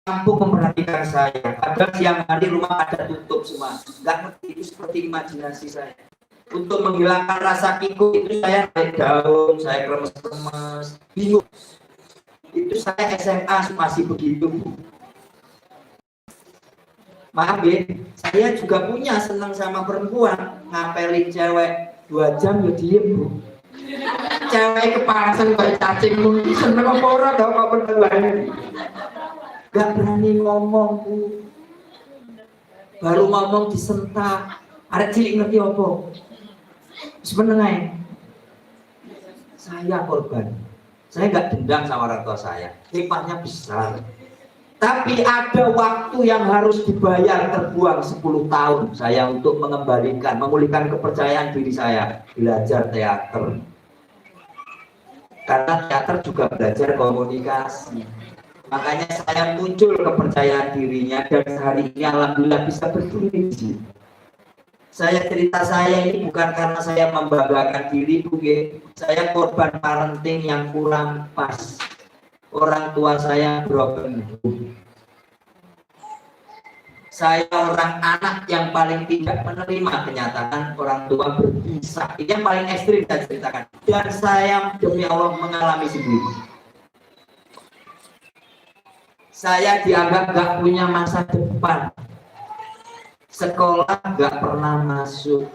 mampu memperhatikan saya, padahal siang hari rumah ada tutup semua, nggak ngerti itu seperti imajinasi saya. Untuk menghilangkan rasa pikun itu saya naik daun, saya kremes-kremes, bingung. Itu saya SMA masih begitu. Maaf ya, saya juga punya senang sama perempuan, ngapelin cewek 2 jam ya diem bu. Cewek kepanasan kayak cacing lu, seneng apa ora tau kok bener. Gak berani ngomong bu, baru ngomong disentak. Ada cilik ngerti apa? Sebenarnya saya korban. Saya gak dendam sama orang tua saya, hikmahnya besar. Tapi ada waktu yang harus dibayar, terbuang 10 tahun saya untuk mengembalikan, memulihkan kepercayaan diri saya, belajar teater. Karena teater juga belajar komunikasi. Makanya saya muncul kepercayaan dirinya dan sehari ini alhamdulillah bisa berdiri di sini. Saya cerita saya ini bukan karena saya membanggakan diri, bukan. Saya korban parenting yang kurang pas. Orang tua saya broken home. Saya orang anak yang paling tidak menerima kenyataan orang tua berpisah. Ini yang paling ekstrim saya ceritakan. Dan saya demi Allah mengalami sendiri. Saya dianggap gak punya masa depan. Sekolah gak pernah masuk.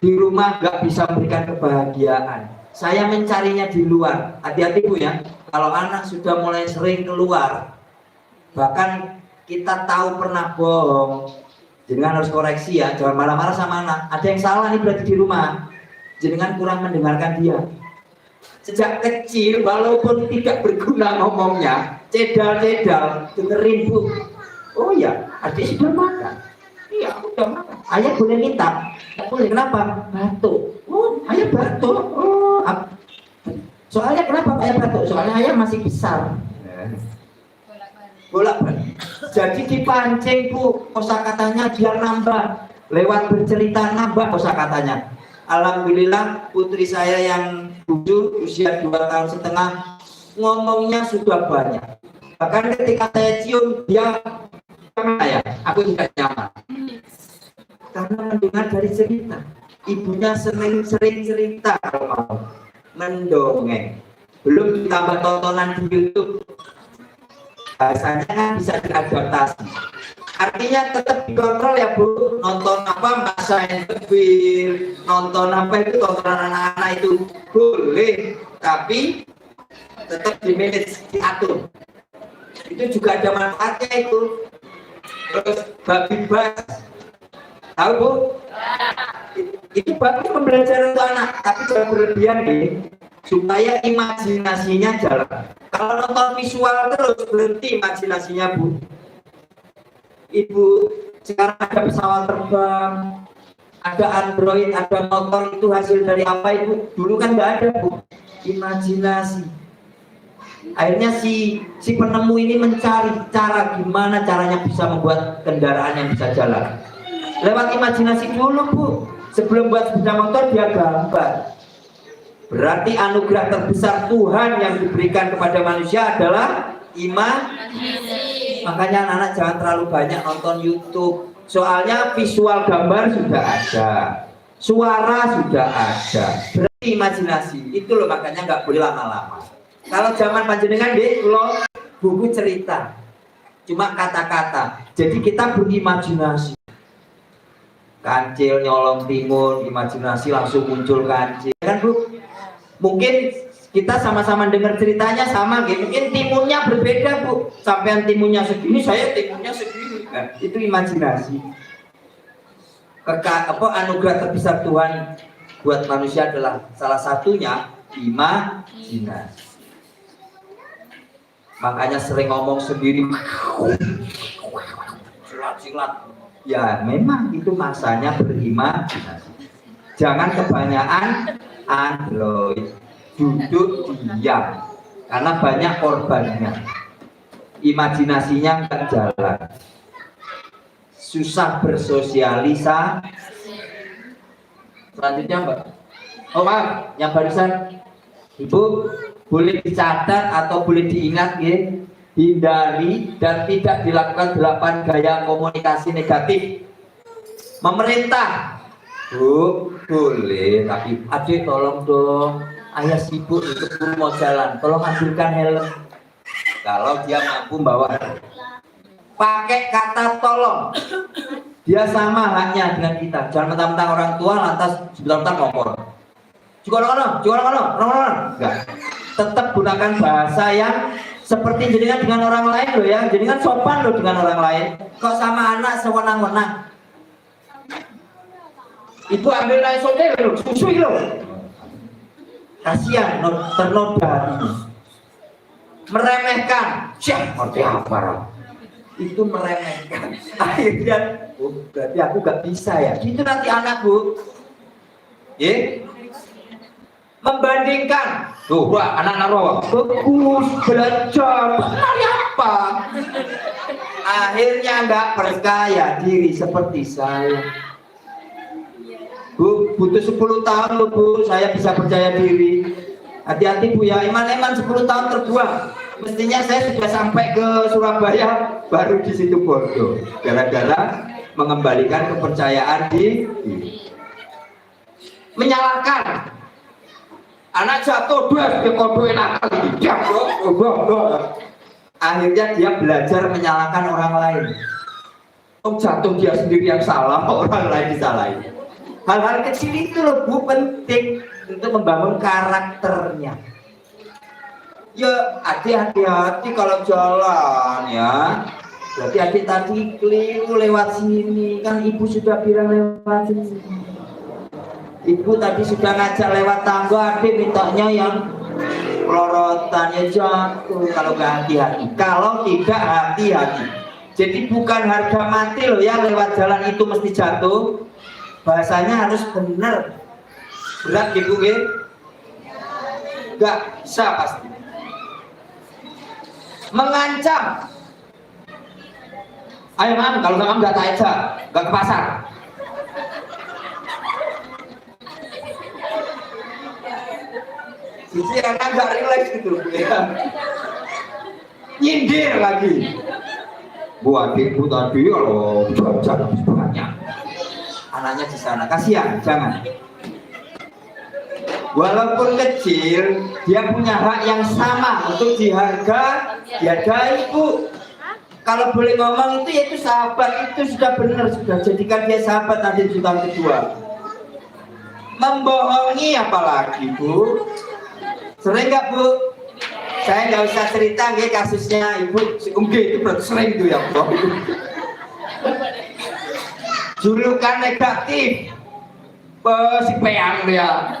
Di rumah gak bisa memberikan kebahagiaan. Saya mencarinya di luar. Hati-hati bu ya. Kalau anak sudah mulai sering keluar, bahkan kita tahu pernah bohong, jenengan harus koreksi ya. Jangan marah-marah sama anak. Ada yang salah nih berarti di rumah. Jenengan kurang mendengarkan dia. Sejak kecil walaupun tidak berguna ngomongnya, cedal-cedal, dengerin bu. Oh ya, adik sudah makan. Iya, aku sudah makan. Ayah boleh minta? Tidak boleh. Kenapa? Batuk. Oh, ayah batuk. Oh, soalnya kenapa ayah batuk? Soalnya ayah masih besar. Bolak-balik. Jadi dipancing bu, kosakatanya biar nambah. Lewat bercerita nambah kosakatanya. Alhamdulillah putri saya yang 7 usia 2 tahun setengah ngomongnya sudah banyak. Bahkan ketika saya cium dia ya, aku tidak nyaman karena mendengar dari cerita. Ibunya sering cerita kalau mau mendongeng, belum ditambah tontonan di YouTube. Bahasanya kan bisa diadaptasi. Artinya tetap dikontrol ya bu. Nonton apa masa yang lebih, nonton apa itu tontonan anak-anak itu boleh, tapi tetap di manage, diatur. Itu juga ada manfaatnya itu. Terus babi bas, tahu bu? Itu bagus pembelajaran untuk anak, tapi jangan berlebihan nih, supaya imajinasinya jalan. Kalau nonton visual terus berhenti imajinasinya bu. Ibu sekarang ada pesawat terbang, ada Android, ada motor, itu hasil dari apa itu? Dulu kan nggak ada bu, imajinasi. Akhirnya si penemu ini mencari cara gimana caranya bisa membuat kendaraan yang bisa jalan. Lewat imajinasi dulu bu, sebelum buat sepeda motor dia gambar. Berarti anugerah terbesar Tuhan yang diberikan kepada manusia adalah imajinasi. Makanya anak-anak jangan terlalu banyak nonton YouTube. Soalnya visual gambar sudah ada, suara sudah ada. Berarti imajinasi. Itu loh makanya nggak boleh lama-lama. Kalau zaman panjenengan deh, lo buku cerita, cuma kata-kata. Jadi kita berimajinasi. Kancil nyolong timun, imajinasi langsung muncul kancil. Kan bu? Mungkin kita sama-sama dengar ceritanya sama gitu. Mungkin timunnya berbeda bu. Sampai timunnya segini, saya timunnya segini. Nah, itu imajinasi. Anugerah terbesar Tuhan buat manusia adalah salah satunya imajinasi. Makanya sering ngomong sendiri, silat-silat. Ya memang itu masanya berimajinasi. Jangan kebanyakan Android, duduk diam, karena banyak korbannya. Imajinasinya nggak jalan, susah bersosialisasi. Selanjutnya mbak, oh maaf, yang barusan ibu boleh dicatat atau boleh diingat ya. Hindari dan tidak dilakukan 8 gaya komunikasi negatif. Memerintah, Bu, boleh, tapi adik tolong dong, ayah sibuk untuk mau jalan, tolong ambilkan helm. Kalau dia mampu bawa helm. Pakai kata tolong, dia sama haknya dengan kita. Jangan mentang-mentang orang tua lantas sebentar ngomong. Enggak. Tetap gunakan bahasa yang seperti jenengan dengan orang lain loh ya. Jenengan sopan loh dengan orang lain. Kok sama anak sewenang-wenang. Ibu ambil naik sote loh, susui loh. Kasihan, ternoda ini. Meremehkan. Siap, ngerti apa? Itu meremehkan. Akhirnya, oh, berarti aku gak bisa ya. Gitu nanti anak, Bu. Ya. Membandingkan. Tuh, wah, anak-anak rawa. Bagus, belajar. Lari apa? Akhirnya nggak percaya diri seperti saya. Bu, butuh 10 tahun loh Bu, saya bisa percaya diri. Hati-hati Bu ya, iman-iman 10 tahun terbuang. Mestinya saya sudah sampai ke Surabaya, baru di situ bodoh. Gara-gara mengembalikan kepercayaan diri. Menyalahkan. Anak jatuh, dia kodohin akal ini. Akhirnya dia belajar menyalahkan orang lain. Oh, jatuh dia sendiri yang salah, orang lain disalahin. Hal-hal kecil itu loh Bu, penting untuk membangun karakternya. Ya, hati-hati kalau jalan ya. Berarti adik tadi keliru lewat sini, kan ibu sudah bilang lewat sini. Ibu tadi sudah ngajak lewat tangga, adik mintanya yang pelorotannya jatuh. Kalau nggak hati-hati, kalau tidak hati-hati. Jadi bukan harga mati loh ya, lewat jalan itu mesti jatuh. Bahasanya harus benar. Berat gitu ya? Nggak bisa pasti. Mengancam. Ayo mam, kalau nggak tak aja, nggak ke pasar. Sisi anak nggak relax gitu ya. Nyindir lagi. Bu adikku tadi kalau jajan habis banyak. Anaknya di sana, kasihan, jangan. Walaupun kecil, dia punya hak yang sama untuk dihargai Bu. Kalau boleh ngomong itu, yaitu sahabat, itu sudah benar, sudah jadikan dia sahabat nanti di tahun kedua. Membohongi apalagi Bu? Sering nggak Bu? Saya nggak usah cerita nih kasusnya Ibu si Ungge itu berarti sering itu ya Bu. Julukan negatif, si peang dia,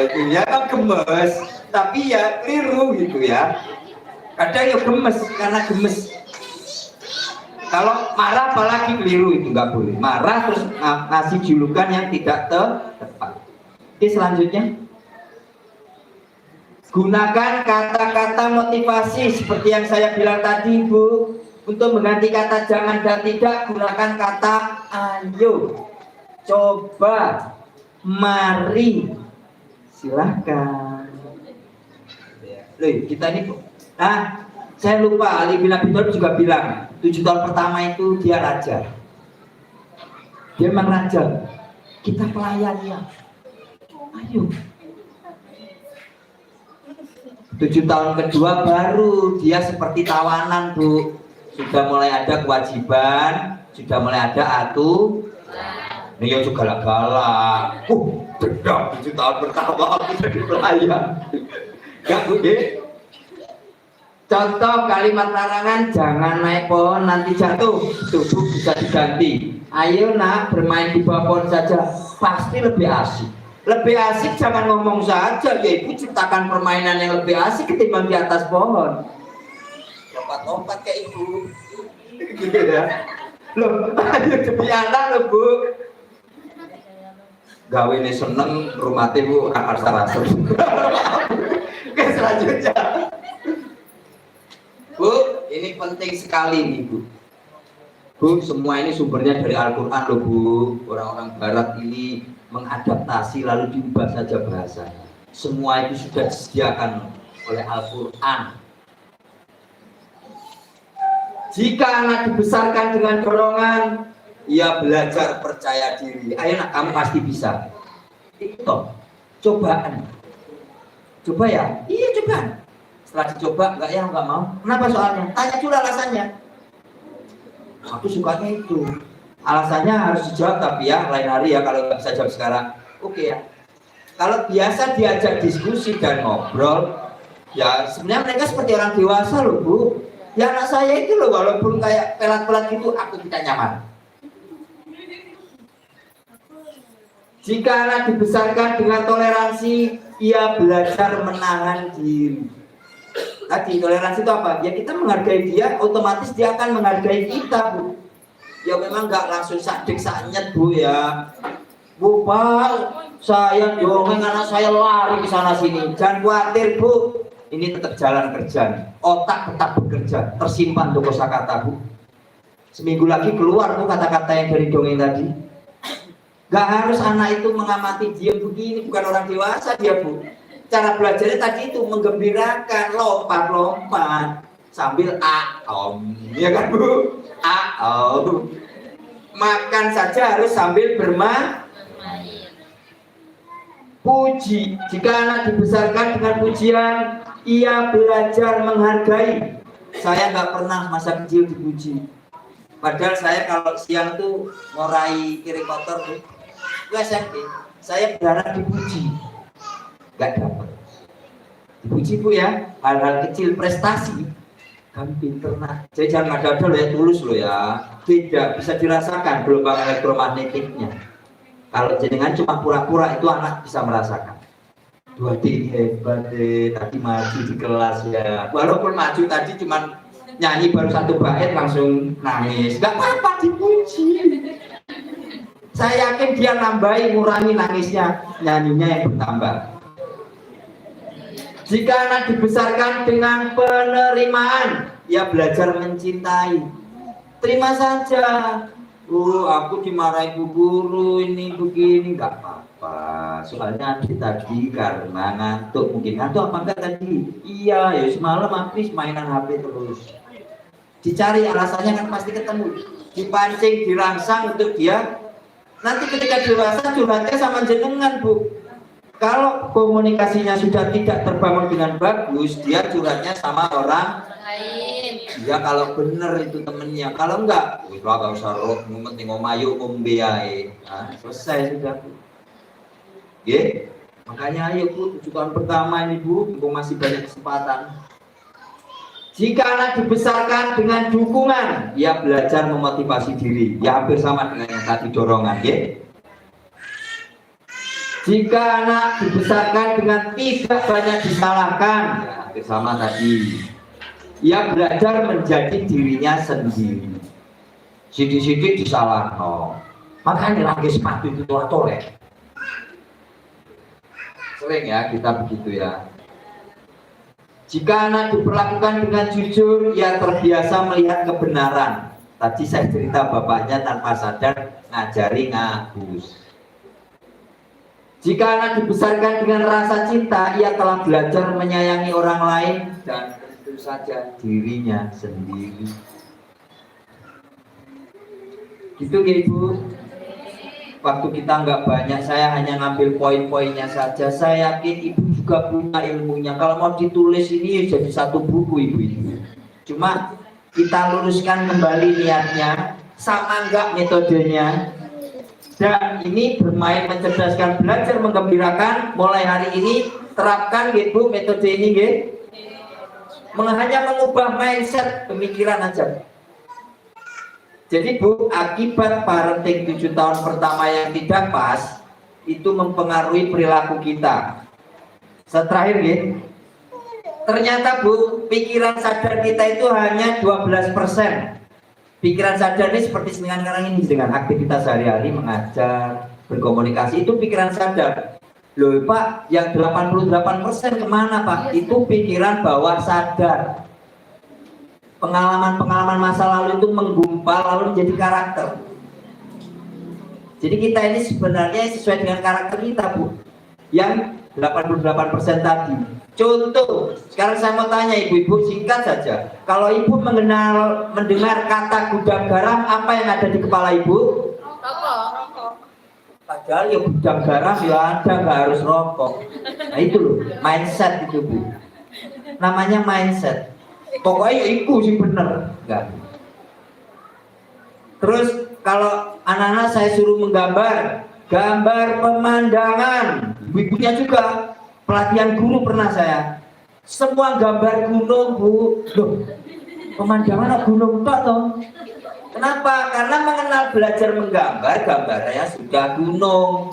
itu ya kan gemes, tapi ya keliru gitu ya. Kadang ya gemes karena gemes. Kalau marah apalagi keliru, itu nggak boleh. Marah terus ngasih julukan yang tidak tepat. Oke, selanjutnya. Gunakan kata-kata motivasi seperti yang saya bilang tadi Bu. Untuk mengganti kata jangan dan tidak, gunakan kata ayo, coba, mari, silahkan. Loh, kita ini, nah saya lupa, Ali bin Abi Thalib juga bilang 7 tahun pertama itu dia raja. Dia memang raja. Kita pelayannya. Ayo. 7 tahun kedua baru dia seperti tawanan Bu. Sudah mulai ada kewajiban, sudah mulai ada aturan. Ini juga galak-galak. Dendam 7 tahun pertama jadi pelayan. Gak Bu ya? Contoh kalimat larangan, jangan naik pohon nanti jatuh. Tubuh bisa diganti. Ayo nak bermain di bawah pohon saja, pasti lebih asik. Lebih asik jangan ngomong saja, ya Ibu ciptakan permainan yang lebih asik ketimbang di atas pohon. Lompat-lompat kayak Ibu gitu ya. Loh, ayo demi anak loh Bu. Gawe ini seneng rumahnya Bu, rasa-rasa. Oke, selanjutnya Bu, ini penting sekali nih Bu. Bu, semua ini sumbernya dari Al-Quran loh Bu. Orang-orang barat ini mengadaptasi lalu diubah saja bahasanya. Semua itu sudah disediakan oleh Al-Quran. Jika anak dibesarkan dengan dorongan, ia belajar percaya diri. Ayo nak, kamu pasti bisa. Itu cobaan. Coba ya? Iya coba. Setelah dicoba, enggak ya, enggak mau. Kenapa soalnya? Tanya dulu alasannya. Aku sukanya itu. Alasannya harus dijawab, tapi ya lain hari ya, kalau nggak bisa jawab sekarang. Oke ya. Kalau biasa diajak diskusi dan ngobrol, ya sebenarnya mereka seperti orang dewasa loh Bu. Ya anak saya itu loh, walaupun kayak pelat-pelat gitu, aku tidak nyaman. Jika anak dibesarkan dengan toleransi, ia belajar menahan diri. Tadi toleransi itu apa? Ya kita menghargai dia, otomatis dia akan menghargai kita Bu. Ya memang nggak langsung sadik saknyet Bu ya. Bu Pak, saya dongeng anak saya lari ke sana sini. Jangan khawatir Bu, ini tetap jalan kerja. Otak tetap bekerja, tersimpan tuh kosakata Bu. Seminggu lagi keluar tuh kata-kata yang dari dongeng tadi. Gak harus anak itu mengamati dia begini, bukan orang dewasa dia Bu. Cara belajarnya tadi itu menggembirakan, lompat-lompat sambil aom, ya kan Bu? Aom. Makan saja harus sambil bermain. Puji, jika anak dibesarkan dengan pujian, ia belajar menghargai. Saya nggak pernah masa kecil dipuji. Padahal saya kalau siang tuh ngorai piring kotor tuh, SMP, saya berharap dipuji. Gak dapat. Dipuji Bu ya, hal-hal kecil prestasi. Kamu pinter nak. Jadi jangan ada-ada loh ya, tulus loh ya. Tidak bisa dirasakan gelombang elektromagnetiknya. Kalau jenengan cuma pura-pura, itu anak bisa merasakan. Dua ini hebat deh, tadi maju di kelas ya. Walaupun maju tadi cuma nyanyi baru satu bait langsung nangis. Gak apa-apa dipuji. Saya yakin dia nambahi, ngurangi nangisnya, nyanyinya yang bertambah. Jika anak dibesarkan dengan penerimaan, ia belajar mencintai. Terima saja. Aku dimarahi bu guru ini begini, nggak apa-apa. Soalnya tadi karena ngantuk, mungkin ngantuk apa enggak tadi? Iya, ya semalam habis mainan HP terus. Dicari alasannya kan pasti ketemu. Dipancing, dirangsang untuk dia. Nanti ketika dewasa curhatnya sama jenengan Bu. Kalau komunikasinya sudah tidak terbangun dengan bagus, dia curhatnya sama orang lain. Ya kalau bener itu temennya, kalau enggak, wis gak usah roh, penting ngomayu ngombe ae. Nah, selesai sudah Bu. Oke? Makanya ayo Bu, tujuan pertama ini Bu, mumpung masih banyak kesempatan. Jika anak dibesarkan dengan dukungan, ia belajar memotivasi diri. Ya hampir sama dengan yang tadi dorongan, ya. Jika anak dibesarkan dengan tidak banyak disalahkan, ya hampir sama tadi. Ia belajar menjadi dirinya sendiri. Sidik-sidik disalahkan. Makanya lagi sepatu itu tolek. Sering ya kita begitu ya. Jika anak diperlakukan dengan jujur, ia terbiasa melihat kebenaran. Tadi saya cerita bapaknya tanpa sadar ngajari ngabus. Jika anak dibesarkan dengan rasa cinta, ia telah belajar menyayangi orang lain dan tentu saja dirinya sendiri. Gitu ya Ibu. Waktu kita nggak banyak, saya hanya ngambil poin-poinnya saja. Saya yakin Ibu juga punya ilmunya. Kalau mau ditulis ini jadi satu buku Ibu. Cuma kita luruskan kembali niatnya, sama nggak metodenya. Dan ini bermain mencerdaskan, belajar menggembirakan. Mulai hari ini terapkan gitu metode ini gitu. Hanya mengubah mindset pemikiran aja. Jadi Bu, akibat parenting 7 tahun pertama yang tidak pas itu mempengaruhi perilaku kita. Terakhir gitu. Ternyata Bu, pikiran sadar kita itu hanya 12%. Pikiran sadar ini seperti sekarang ini dengan aktivitas sehari-hari mengajar, berkomunikasi, itu pikiran sadar. Loh Pak, yang 88% kemana Pak? Itu pikiran bawah sadar. Pengalaman-pengalaman masa lalu itu menggumpal lalu menjadi karakter. Jadi kita ini sebenarnya sesuai dengan karakter kita Bu. Yang 88% tadi. Contoh, sekarang saya mau tanya ibu-ibu singkat saja. Kalau ibu mendengar kata gudang garam, apa yang ada di kepala ibu? Rokok. Padahal ya gudang garam ya ada, nggak harus rokok. Nah itu loh, mindset itu bu. Namanya mindset. Pokoknya ya itu sih bener, enggak. Terus kalau anak-anak saya suruh menggambar, gambar pemandangan, ibu-ibunya juga. Pelatihan guru pernah saya. Semua gambar gunung bu, loh, pemandangan gunung tok toh. Kenapa? Karena mengenal belajar menggambar, gambarnya sudah gunung.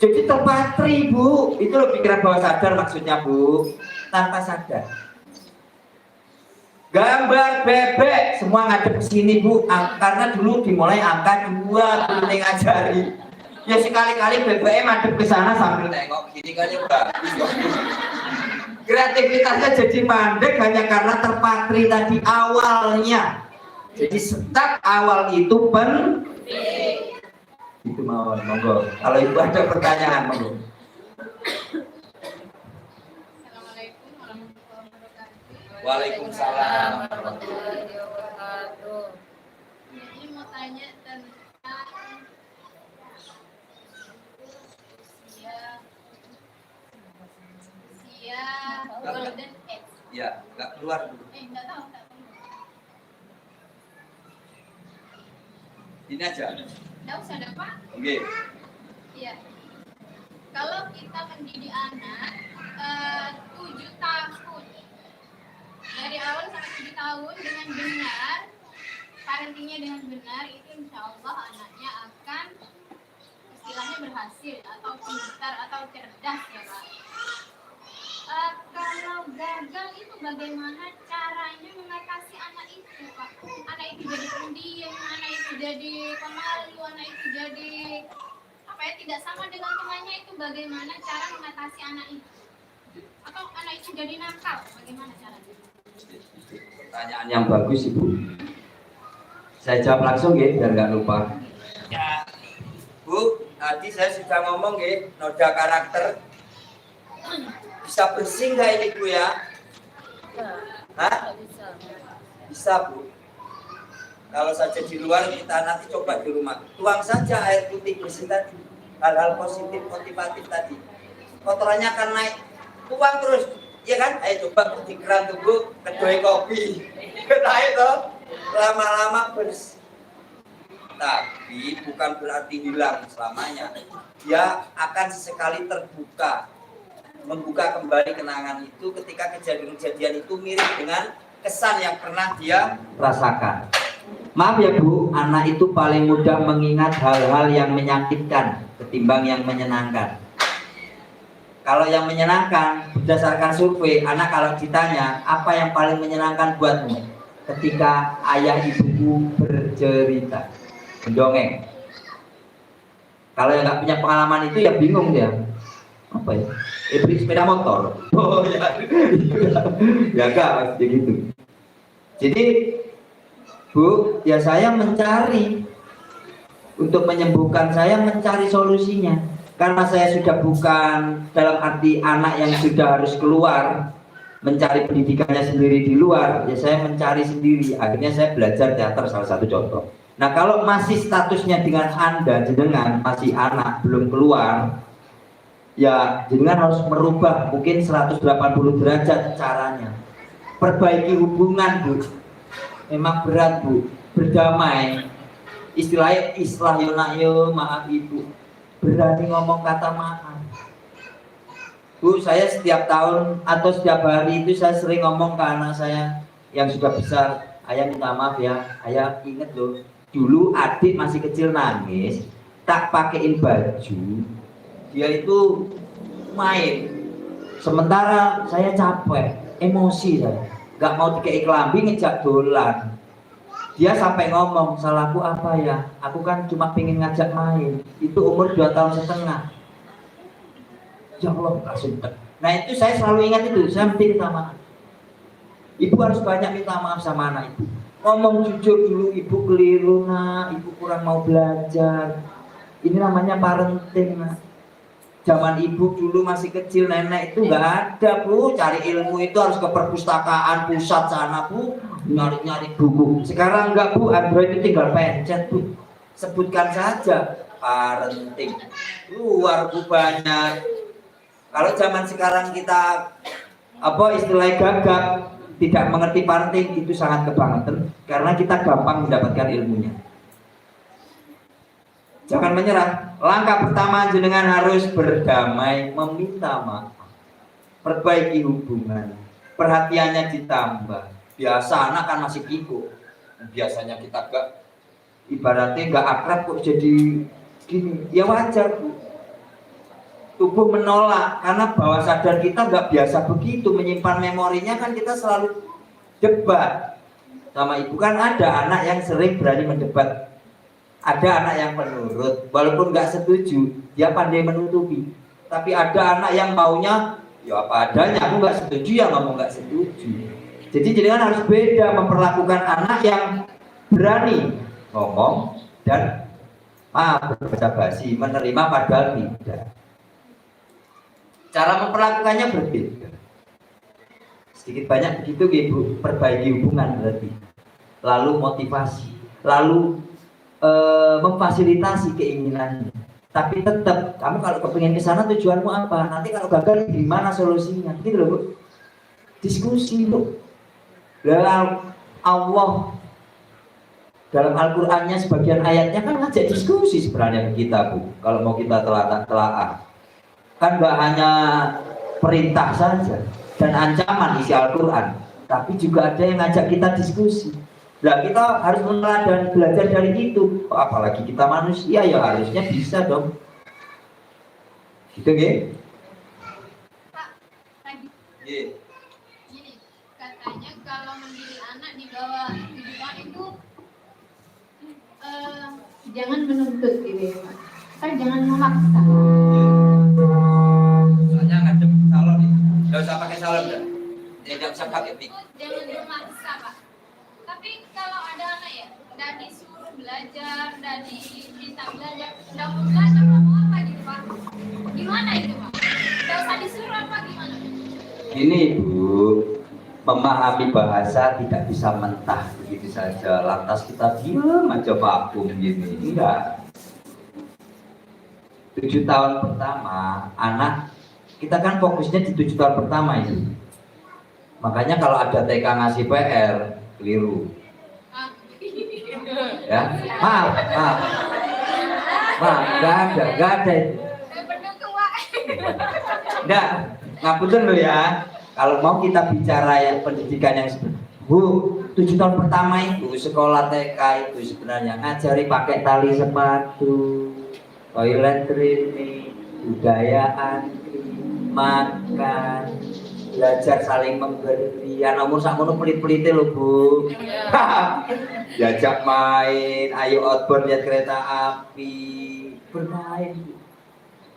Jadi terpatri bu, itu loh pikiran bawah sadar maksudnya bu, tanpa sadar. Gambar bebek, semua ngadep ke sini bu, karena dulu dimulai angka 2 dulu ngajari. Ya sekali-kali BBM madep ke sana sambil nengok gini kan ya bagus. Kreativitasnya jadi mandek hanya karena terpatri tadi awalnya. Jadi start awal itu penting. Itu mau monggo. Kalau ibu ada pertanyaan monggo. Assalamualaikum warahmatullahi wabarakatuh. Waalaikumsalam. Ini mau tanya tentang usia golden age. Ya, nggak keluar dulu. Enggak tahu. Ini aja. Enggak usah ada Pak. Oke. Iya. Kalau kita mendidik anak 7 tahun dari awal sampai 7 tahun dengan benar, parentingnya dengan benar, itu insya Allah anaknya akan istilahnya berhasil atau pintar atau cerdas ya Pak. Kalau gagal itu bagaimana caranya mengatasi anak itu Pak? Anak itu jadi pendiam, anak itu jadi pemalu, anak itu jadi apa ya, tidak sama dengan temannya, itu bagaimana cara mengatasi anak itu? Atau anak itu jadi nakal, bagaimana caranya? Pertanyaan yang bagus ibu. Saya jawab langsung ya biar nggak lupa. Ya, Bu, tadi saya sudah ngomong ya, noda karakter. Bisa bersih nggak ini Bu ya? Hah? Bisa Bu. Kalau saja di luar, kita nanti coba di rumah. Tuang saja air putih bersih tadi. Hal-hal positif, motivatif tadi. Kotorannya akan naik. Tuang terus, ya kan? Ayo coba di keran tubuh, kedoi kopi. Naik toh, lama-lama bersih. Tapi bukan berarti hilang selamanya. Dia akan sesekali terbuka, membuka kembali kenangan itu ketika kejadian-kejadian itu mirip dengan kesan yang pernah dia rasakan. Maaf ya Bu, anak itu paling mudah mengingat hal-hal yang menyakitkan ketimbang yang menyenangkan. Kalau yang menyenangkan, berdasarkan survei, anak kalau ditanya apa yang paling menyenangkan buatmu ketika ayah ibuku bercerita, mendongeng. Kalau yang nggak punya pengalaman itu ya bingung dia. Apa ya? Beli sepeda motor. Oh ya, ya enggak pasti gitu. Jadi Bu, ya saya mencari untuk menyembuhkan, saya mencari solusinya. Karena saya sudah bukan dalam arti anak yang sudah harus keluar mencari pendidikannya sendiri di luar, ya saya mencari sendiri. Akhirnya saya belajar teater, salah satu contoh. Nah kalau masih statusnya dengan Anda, jenengan masih anak, belum keluar, ya jenengan harus merubah mungkin 180 derajat caranya. Perbaiki hubungan Bu. Memang berat Bu, berdamai. Istilahnya islah yo nak yo, maaf ibu. Berani ngomong kata maaf. Bu, saya setiap tahun atau setiap hari itu saya sering ngomong ke anak saya yang sudah besar, ayah minta maaf ya, ayah inget loh, dulu adik masih kecil nangis, tak pakein baju, dia itu main. Sementara saya capek, emosi saya, gak mau dikei kelambi ngejak dolan. Dia sampai ngomong, salahku apa ya? Aku kan cuma pengen ngajak main. Itu umur 2 tahun setengah. Ya Allah, langsung. Nah itu saya selalu ingat itu, saya mesti minta maaf. Ibu harus banyak minta maaf sama anak ibu. Ngomong jujur dulu, ibu keliru nak, ibu kurang mau belajar. Ini namanya parenting nak. Zaman ibu dulu masih kecil, nenek itu nggak ada bu. Cari ilmu itu harus ke perpustakaan pusat sana bu, nyari-nyari buku. Sekarang nggak bu, Android itu tinggal pencet bu. Sebutkan saja parenting, luar bu banyak. Kalau zaman sekarang kita istilahnya gagap, tidak mengerti parenting, itu sangat kebangetan karena kita gampang mendapatkan ilmunya. Jangan menyerah. Langkah pertama jenengan harus berdamai, meminta maaf, perbaiki hubungan, perhatiannya ditambah. Biasa anak kan masih kikuk, biasanya kita ibaratnya nggak akrab kok jadi gini, ya wajar bu. Tubuh menolak karena bawah sadar kita nggak biasa begitu menyimpan memorinya, kan kita selalu debat sama ibu. Kan ada anak yang sering berani mendebat, ada anak yang menurut walaupun nggak setuju, dia pandai menutupi. Tapi ada anak yang maunya ya apa adanya, aku nggak setuju ya ngomong nggak setuju. Jadi jangan harus beda memperlakukan anak yang berani ngomong dan berbahasa basi, menerima padahal tidak. Cara memperlakukannya berbeda. Sedikit banyak begitu ibu, perbaiki hubungan berarti. Lalu motivasi, lalu memfasilitasi keinginannya. Tapi tetap kamu kalau kepingin ke sana tujuanmu apa? Nanti kalau gagal di mana solusinya? Gitu loh bu. Diskusi bu. Dalam Allah, dalam Al-Qur'annya sebagian ayatnya kan ngajak diskusi sebenarnya kita bu. Kalau mau kita telaah, kan nggak hanya perintah saja dan ancaman isi Al-Qur'an, tapi juga ada yang ngajak kita diskusi. Nah kita harus meneladani, belajar dari itu. Apalagi kita manusia ya harusnya bisa dong. Gitu ya? Pak, tadi Iya. gini, katanya kalau mendidik anak di bawah 7 tahun itu jangan menuntut gitu ya Pak. Kan jangan memaksa. Soalnya ngadep salon nih. Gak usah pakai salon dah. Tidak usah pakai mic. Jangan memaksa Pak. Tapi kalau ada anak ya, udah disuruh belajar, udah diminta belajar, udah mau belajar, mau apa gitu Pak? Gimana itu Pak? Udah usah disuruh apa gimana? Ini Bu, memahami bahasa tidak bisa mentah begitu saja. Lantas kita diam aja vakum gini, enggak. 7 tahun pertama anak kita kan fokusnya di 7 tahun pertama itu. Makanya kalau ada TK ngasih PR keliru. Ya, maaf, nggak ada itu. Enggak, ngapunten lo ya. Kalau mau kita bicara yang pendidikan yang sebenarnya, Bu, 7 tahun pertama itu sekolah TK itu sebenarnya ngajari pakai tali sepatu, toilet training, budaya antri, makan, belajar saling memberi. Ya nomor sakmono pelit-pelite lho Bu. Diajak main, ayo outbound lihat kereta api, bermain.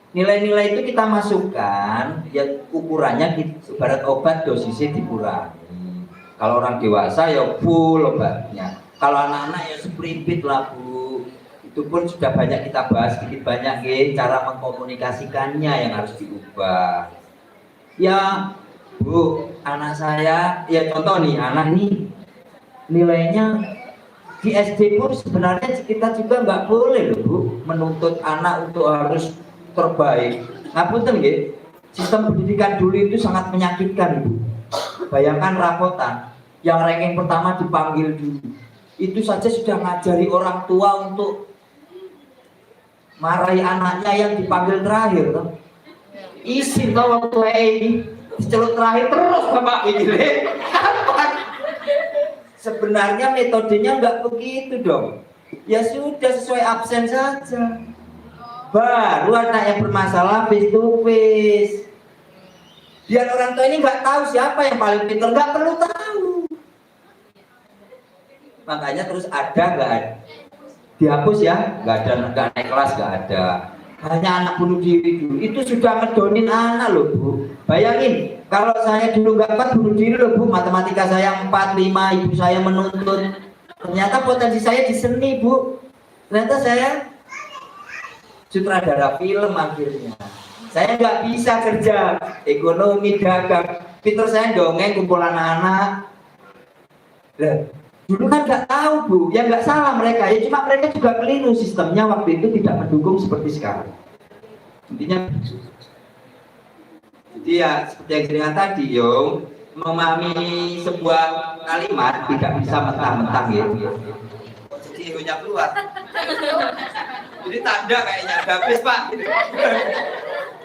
Nilai-nilai itu kita masukkan, ya ukurannya ibarat obat dosisnya dikurangi. Kalau orang dewasa ya full obatnya. Kalau anak-anak ya seprimpit lah Bu. Itu pun sudah banyak kita bahas sedikit banyak cara mengkomunikasikannya yang harus diubah. Ya Bu, anak saya ya contoh nih, anak nih nilainya di SD pun sebenarnya kita juga nggak boleh loh Bu menuntut anak untuk harus terbaik. Ngapunten nggih, sistem pendidikan dulu itu sangat menyakitkan Bu. Bayangkan rapotan yang ranking pertama dipanggil dulu. Itu saja sudah ngajari orang tua untuk marahi anaknya yang dipanggil terakhir toh. Isin toh waktu ini diceluk terakhir terus Bapak ini. Sebenarnya metodenya nggak begitu dong. Ya sudah sesuai absen saja. Baru anak yang bermasalah face to face. Biar orang tua ini nggak tahu siapa yang paling pintar, nggak perlu tahu. Makanya terus ada nggak ada, dihapus ya, nggak ada, nggak naik kelas nggak ada. Hanya anak bunuh diri dulu, itu sudah ngedonin anak loh Bu. Bayangin, kalau saya dulu nggak 4 bunuh diri loh Bu, matematika saya 4, 5, ibu saya menuntut. Ternyata potensi saya di seni Bu. Ternyata saya sutradara film akhirnya. Saya nggak bisa kerja ekonomi dagang. Pinter saya dongeng kumpul anak-anak. Lah, dulu kan nggak tahu Bu, ya nggak salah mereka. Ya cuma mereka juga keliru, sistemnya waktu itu tidak mendukung seperti sekarang. Intinya, jadi ya seperti yang saya tadi, yo memahami sebuah kalimat tidak bisa mentah-mentah gitu. Jadi egonya keluar. Jadi tanda kayaknya habis Pak.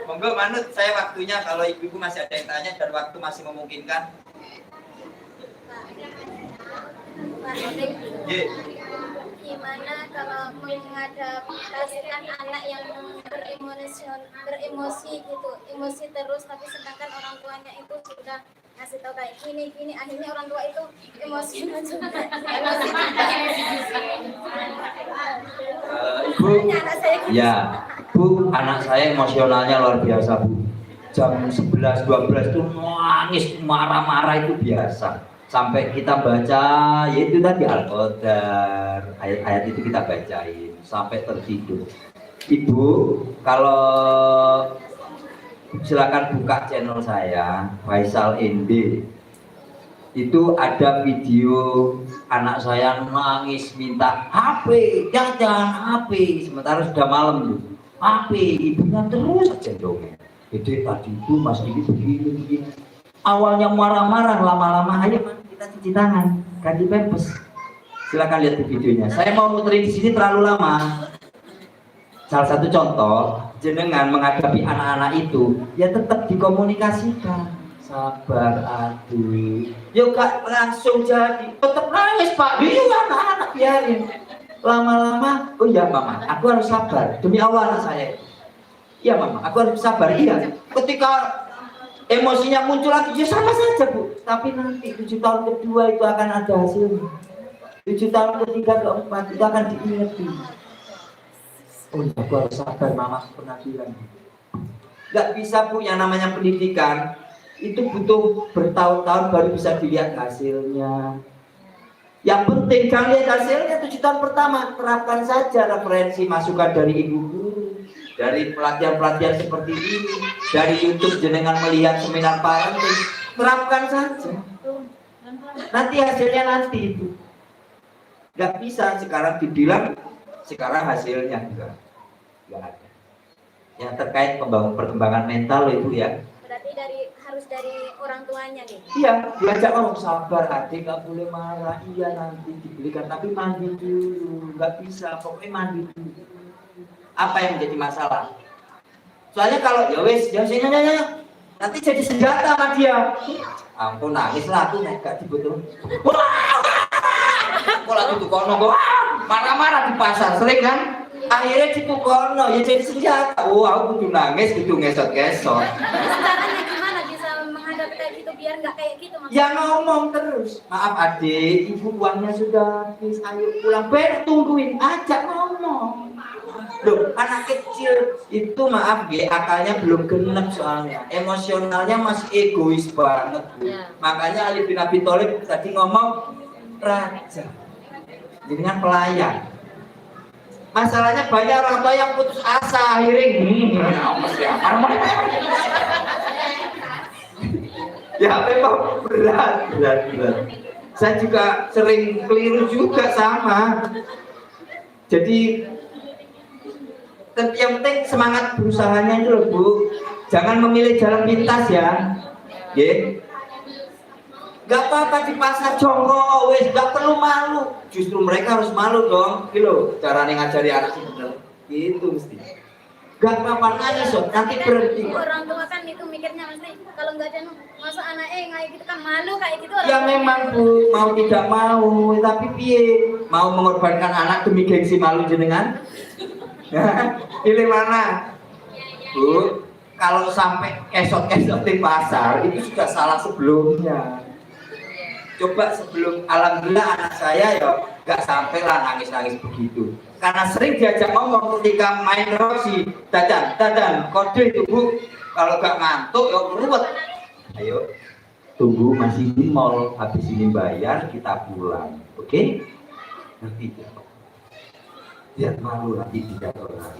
Monggo manut, saya waktunya kalau ibu-ibu masih ada yang tanya dan waktu masih memungkinkan. Gimana kalau mengadaptasikan anak yang beremosi gitu, emosi terus tapi sedangkan orang tuanya itu sudah ngasih tahu kayak gini akhirnya orang tua itu emosi juga. Ibu, ya Bu, anak saya emosionalnya luar biasa Bu. Jam 11-12 itu nangis, marah-marah itu biasa. Sampai kita baca, yaitu tadi Al-Qadar, ayat-ayat itu kita bacain sampai tertidur. Ibu, kalau silakan buka channel saya, Faisal ND. Itu ada video anak saya nangis minta HP, jangan HP, sementara sudah malam tuh. HP, ibunya terus aja dongeng. Jadi tadi itu Mas ini begini. Awalnya marah-marah, lama-lama ayo kita cuci tangan, ganti pampers. Silakan lihat di videonya. Saya mau muterin di sini terlalu lama. Salah satu contoh, jenengan menghadapi anak-anak itu, ya tetap dikomunikasikan. Sabar, aduh. Yuk gak langsung jadi, tetap nangis Pak. Iya anak-anak biarin. Lama-lama, oh iya Mama, aku harus sabar. Demi Allah anak saya. Iya Mama, aku harus sabar. Iya. Ketika emosinya muncul lagi, ya sama saja Bu. Tapi nanti 7 tahun kedua itu akan ada hasilnya. 7 tahun ketiga, keempat itu akan diingati. Oh ya, aku harus sabar, Mama pernah bilang. Gak bisa Bu, yang namanya pendidikan itu butuh bertahun-tahun baru bisa dilihat hasilnya. Yang penting jangan lihat hasilnya 7 tahun pertama, terapkan saja referensi masukan dari ibu guru, dari pelatihan-pelatihan seperti ini, dari YouTube jenengan melihat seminar parenting, terapkan saja. Nanti hasilnya nanti itu. Gak bisa sekarang dibilang sekarang hasilnya juga gak ada. Yang terkait perkembangan mental itu ya. Berarti harus dari orang tuanya nih. Iya, diajak ngomong sabar adik, gak boleh marah. Iya nanti dibelikan, tapi mandi dulu. Gak bisa, pokoknya mandi dulu. Apa yang menjadi masalah? Soalnya kalau ya wes, nanti jadi senjata sama dia. Ampun nangis lah aku gak dibutuh. Kalau aku tuh kono marah-marah di pasar sering kan? Akhirnya ditukono ya jadi senjata. Oh aku kudu nangis, kudu ngesot-ngesot. Caranya gimana bisa menghadapi kayak gitu biar nggak kayak gitu maksudnya? Ya ngomong terus. Maaf adik, ibu uangnya sudah habis, ayo pulang. Tungguin aja ngomong. Loh, anak kecil itu maaf ya, akalnya belum genep soalnya. Emosionalnya masih egois banget. Makanya Ali bin Abi Thalib tadi ngomong raja. Jadi kan pelayan. Masalahnya banyak orang tua yang putus asa akhirnya ya memang berat. Saya juga sering keliru juga sama. Jadi yang penting semangat berusahanya itu loh Bu. Jangan memilih jalan pintas ya. Yeah. Gak apa-apa di pasar jongkok, wes gak perlu malu. Justru mereka harus malu dong. Gitu, cara ngajari anak sih bener. Gitu mesti. Gak apa-apa nangis so, nanti berhenti. Orang tua kan itu mikirnya mesti kalau nggak ada masa anaknya kayak gitu kan malu kayak gitu. Ya memang Bu, mau tidak mau, tapi piye? Mau mengorbankan anak demi gengsi malu jenengan? Pilih mana? Bu, kalau sampai kesot-kesot di pasar itu sudah salah sebelumnya. Coba sebelum, alhamdulillah anak saya ya gak sampai lah nangis-nangis begitu. Karena sering diajak ngomong ketika main Rosi, dadan, kode itu Bu. Kalau gak ngantuk ya ruwet. Ayo, tunggu masih di mall, habis ini bayar kita pulang, oke? Nanti biar malu nanti tidak orang.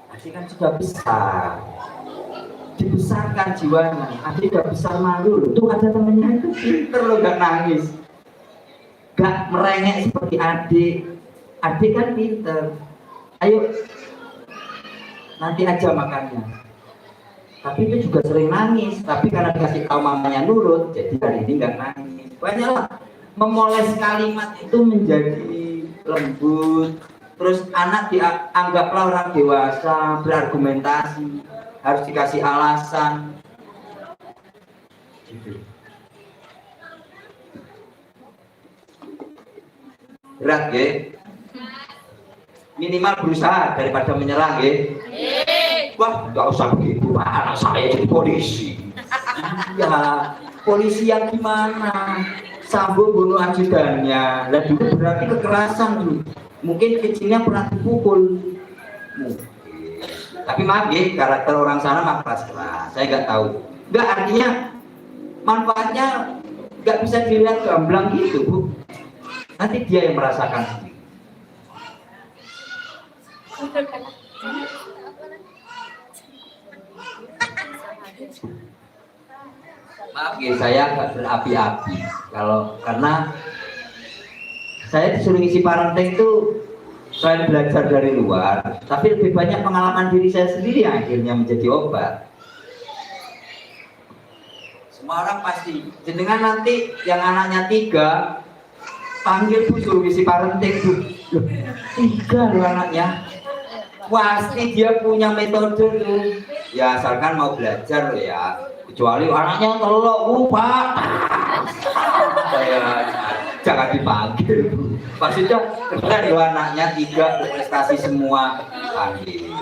Nanti kan sudah besar. dibesarkan jiwanya. Adik udah besar malu loh. Tuh ada temennya itu pinter loh, gak nangis, gak merengek seperti adik. Adik kan pinter. Ayo nanti aja makannya. Tapi itu juga sering nangis. Tapi karena dikasih tahu mamanya nurut, jadi hari ini nggak nangis. Banyaklah memoles kalimat itu menjadi lembut. Terus anak dianggaplah orang dewasa, berargumentasi, harus dikasih alasan. Gitu. Berat ya. Minimal berusaha daripada menyerah ya. Wah, nggak usah begitu, Pak. Anak saya jadi polisi. Ya, polisi yang gimana? Sambo bunuh ajudannya. Lah dulu berarti kekerasan dulu. Mungkin kecilnya pernah dipukul. Mungkin. Tapi maaf ya, karakter orang sana mah keras-keras. Saya nggak tahu. Nggak, artinya manfaatnya nggak bisa dilihat gamblang gitu, Bu. Nanti dia yang merasakan sendiri. Maaf ya, saya agak berapi-api karena saya disuruh ngisi parenting itu selain belajar dari luar, tapi lebih banyak pengalaman diri saya sendiri yang akhirnya menjadi obat. Semua orang pasti jenengan nanti yang anaknya 3 panggil Bu suruh ngisi parenting, Bu. Loh, 3 loh anaknya. Pasti dia punya metode tuh. Ya asalkan mau belajar ya. Kecuali anaknya telok, Pak. Saya jangan dipanggil. Maksudnya keren loh anaknya 3 berprestasi semua. Panggil.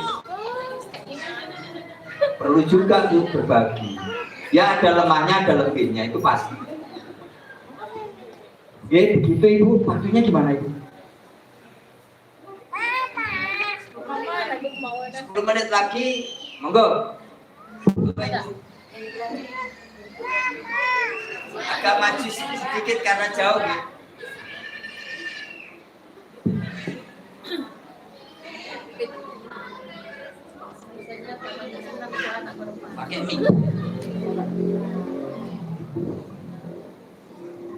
Perlu juga tuh berbagi. Ya ada lemahnya, ada lebihnya, itu pasti. Ya begitu Ibu, waktunya gimana Ibu? 10 menit lagi, monggo. Agak maju sedikit karena jauh ya. Pakai mic.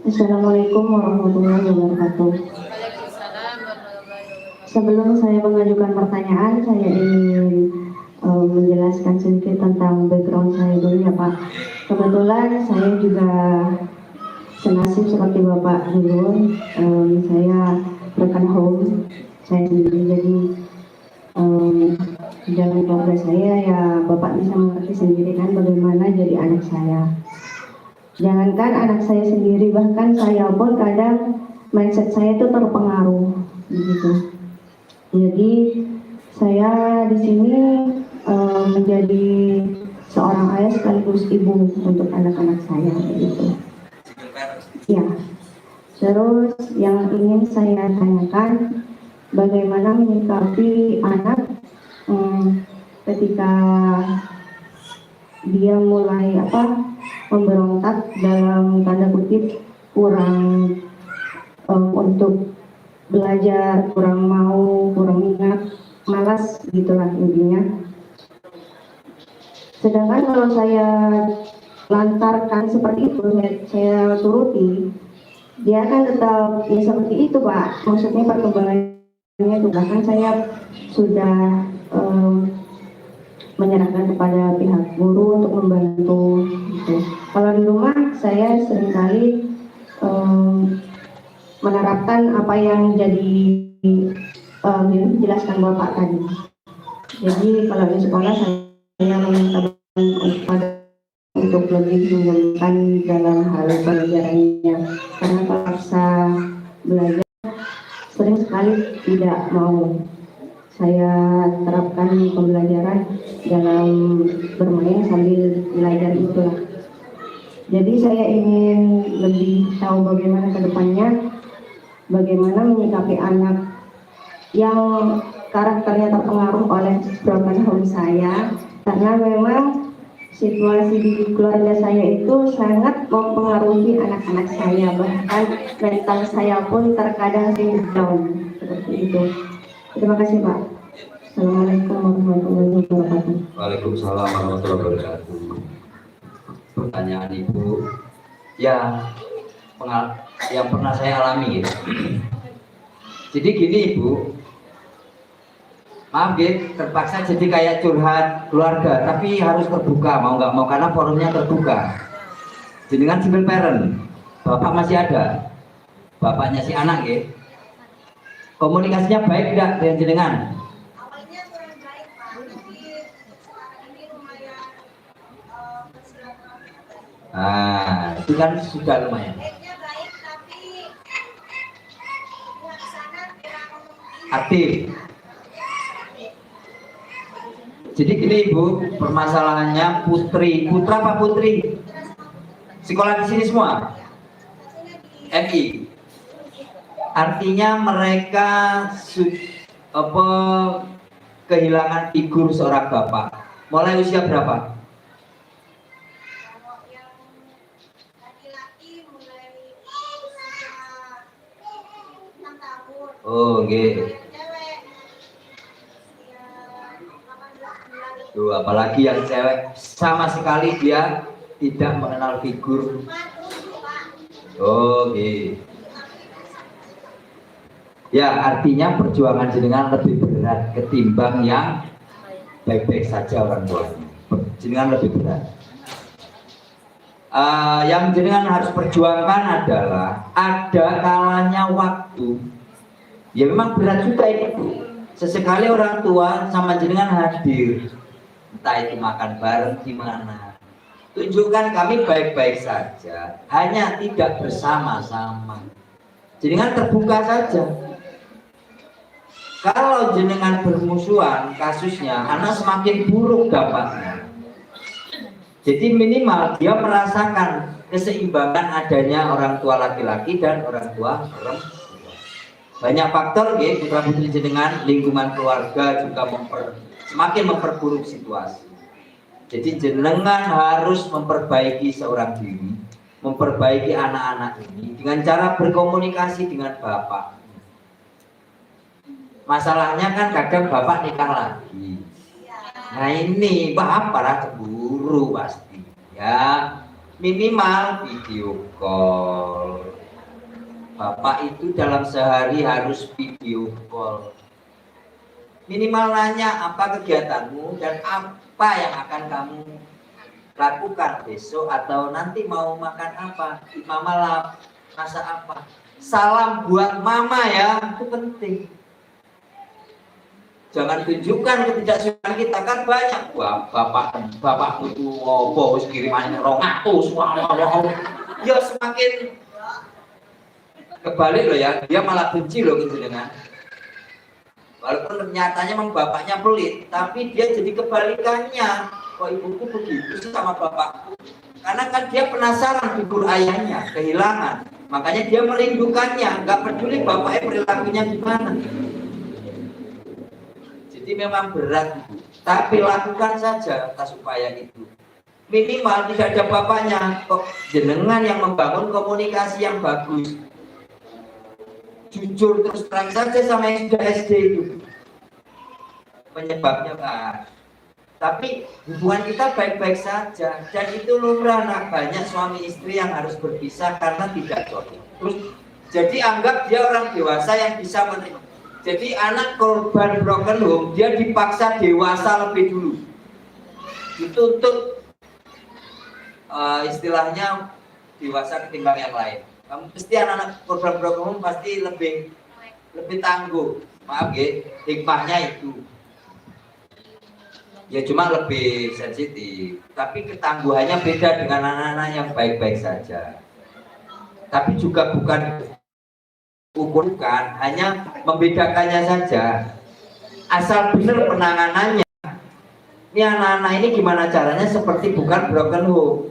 Assalamualaikum warahmatullahi wabarakatuh. Sebelum saya mengajukan pertanyaan, saya ingin menjelaskan sedikit tentang background saya dulu ya Pak. Kebetulan saya juga senasib seperti Bapak dulu. Saya broken home, saya sendiri, jadi dalam keluarga saya ya Bapak bisa mengerti sendiri kan bagaimana jadi anak saya. Jangankan anak saya sendiri, bahkan saya pun kadang mindset saya itu terpengaruh begitu. Jadi saya di sini menjadi seorang ayah sekaligus ibu untuk anak-anak saya begitu. Ya. Terus yang ingin saya tanyakan, bagaimana menyikapi anak ketika dia mulai memberontak dalam tanda kutip, kurang untuk belajar, kurang mau, kurang minat, malas gitulah intinya. Sedangkan kalau saya lantarkan seperti itu, saya turuti, dia akan tetap ya seperti itu Pak. Maksudnya perkembangannya itu, bahkan saya sudah menyerahkan kepada pihak guru untuk membantu gitu. Kalau di rumah saya seringkali menerapkan apa yang jadi dijelaskan Bapak tadi. Jadi kalau di sekolah saya meminta untuk lebih mengeluarkan dalam hal pelajarannya, karena paksa belajar sering sekali tidak mau. Saya terapkan pembelajaran dalam bermain sambil belajar itulah. Jadi saya ingin lebih tahu bagaimana ke depannya, bagaimana menyikapi anak yang karakternya terpengaruh oleh broken home saya, karena memang situasi di keluarga saya itu sangat mempengaruhi anak-anak saya, bahkan mental saya pun terkadang down seperti itu. Terima kasih Pak. Assalamualaikum warahmatullahi wabarakatuh. Waalaikumsalam warahmatullahi wabarakatuh. Pertanyaan Ibu yang pernah saya alami gitu. Jadi gini Ibu, maaf gitu, terpaksa jadi kayak curhat keluarga, tapi harus terbuka mau nggak mau karena forumnya terbuka. Jenengan single parent, bapak masih ada, bapaknya si anak gitu. Komunikasinya baik tidak dengan jenengan? Awalnya kurang baik Pak, tapi sekarang ini lumayan bersilaturahmi. Itu kan sudah lumayan. Baiknya baik tapi pihak sana kurang Aktif. Jadi gini Ibu, permasalahannya putra apa putri? Sekolah di sini semua? MI. Artinya mereka kehilangan figur seorang bapak. Mulai usia berapa? Kalau yang laki-laki mulai usia 6 tahun. Oh, oke. Yang cewek usia 18 bulan. Tuh, apalagi yang cewek sama sekali dia tidak mengenal figur. Oh, oke. Ya, artinya perjuangan jenengan lebih berat ketimbang yang baik-baik saja orang tuanya. Jenengan lebih berat. Yang jenengan harus perjuangkan adalah ada kalanya waktu. Ya memang berat juga ini. Sesekali orang tua sama jenengan hadir, entah itu makan bareng di mana. Tunjukkan kami baik-baik saja, hanya tidak bersama-sama. Jenengan terbuka saja. Kalau jenengan bermusuhan kasusnya, anak semakin buruk dampaknya. Jadi minimal dia merasakan keseimbangan adanya orang tua laki-laki dan orang tua perempuan. Banyak faktor ya, putra putri jenengan, lingkungan keluarga juga semakin memperburuk situasi. Jadi jenengan harus memperbaiki seorang diri, memperbaiki anak-anak ini dengan cara berkomunikasi dengan bapak. Masalahnya kan kadang bapak nikah lagi. Nah ini bapak lah cemburu pasti. Ya minimal video call. Bapak itu dalam sehari harus video call. Minimal nanya apa kegiatanmu dan apa yang akan kamu lakukan besok atau nanti mau makan apa, mama masak apa. Salam buat mama ya, itu penting. Jangan tunjukkan ketidaksukaan kita, kan banyak. Wah, bapakmu itu bos kirimannya 200. Ya semakin kebalik loh ya, dia malah benci loh jenengan. Walaupun nyatanya memang bapaknya pelit, tapi dia jadi kebalikannya. Kok ibuku begitu sih sama bapakku? Karena kan dia penasaran figur ayahnya, kehilangan. Makanya dia merindukannya, nggak peduli bapaknya perilakunya gimana. Jadi memang berat, tapi lakukan saja supaya itu. Minimal tidak ada bapaknya, kok jenengan yang membangun komunikasi yang bagus. Jujur terus terang saja sama yang sudah SD itu. Penyebabnya kan. Tapi hubungan kita baik-baik saja dan itu lumrah. Nah, banyak suami istri yang harus berpisah karena tidak cocok. Terus jadi anggap dia orang dewasa yang bisa menerima. Jadi anak korban broken home dia dipaksa dewasa lebih dulu. Dituntut istilahnya dewasa ketimbang yang lain. Kamu pasti anak-anak korban broken home pasti lebih tangguh. Maaf ya, hikmahnya itu. Ya cuma lebih sensitif. Tapi ketangguhannya beda dengan anak-anak yang baik-baik saja. Tapi juga bukan ukurkan, hanya membedakannya saja. Asal benar penanganannya. Ini anak-anak ini gimana caranya seperti bukan broken home.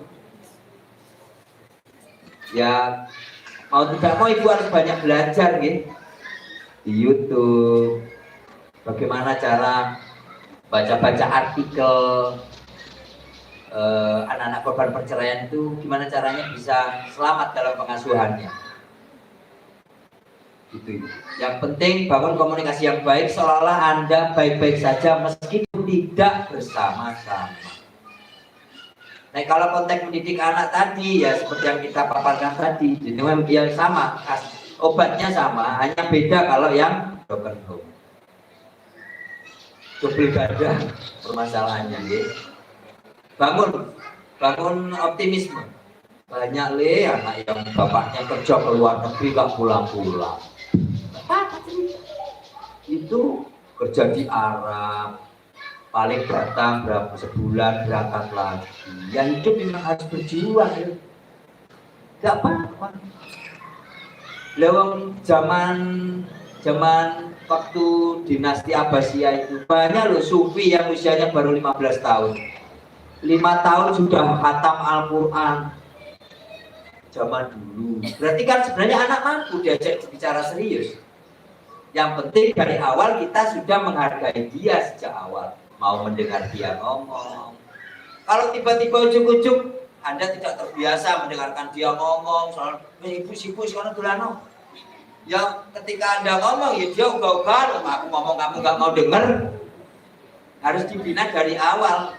Ya mau tidak mau ibu harus banyak belajar gitu. Di YouTube bagaimana cara baca-baca artikel anak-anak korban perceraian itu gimana caranya bisa selamat dalam pengasuhannya. Gitu. Yang penting bangun komunikasi yang baik, seolah-olah Anda baik-baik saja meskipun tidak bersama-sama. Nah, kalau konteks mendidik anak tadi ya seperti yang kita paparkan tadi, jadi memang dia sama, obatnya sama, hanya beda kalau yang broken home. Double ganda permasalahannya, ya. Bangun optimisme. Banyak anak yang bapaknya kerja ke luar negeri gak pulang-pulang. Itu kerja di Arab, paling datang berapa sebulan berangkat lagi. Yang hidup memang harus berjuang, ya. Gak apa-apa. Lewat zaman waktu dinasti Abbasiyah itu banyak loh sufi yang usianya baru 15 tahun. 5 tahun sudah khatam Al-Quran. Zaman dulu. Berarti kan sebenarnya anak mampu diajak bicara serius. Yang penting dari awal kita sudah menghargai dia sejak awal, mau mendengar dia ngomong. Kalau tiba-tiba ujuk-ujuk Anda tidak terbiasa mendengarkan dia ngomong soal ibu-ibu sekarang dulano. Ya ketika Anda ngomong ya dia ugal-ugal, aku ngomong kamu gak mau dengar. Harus dibina dari awal.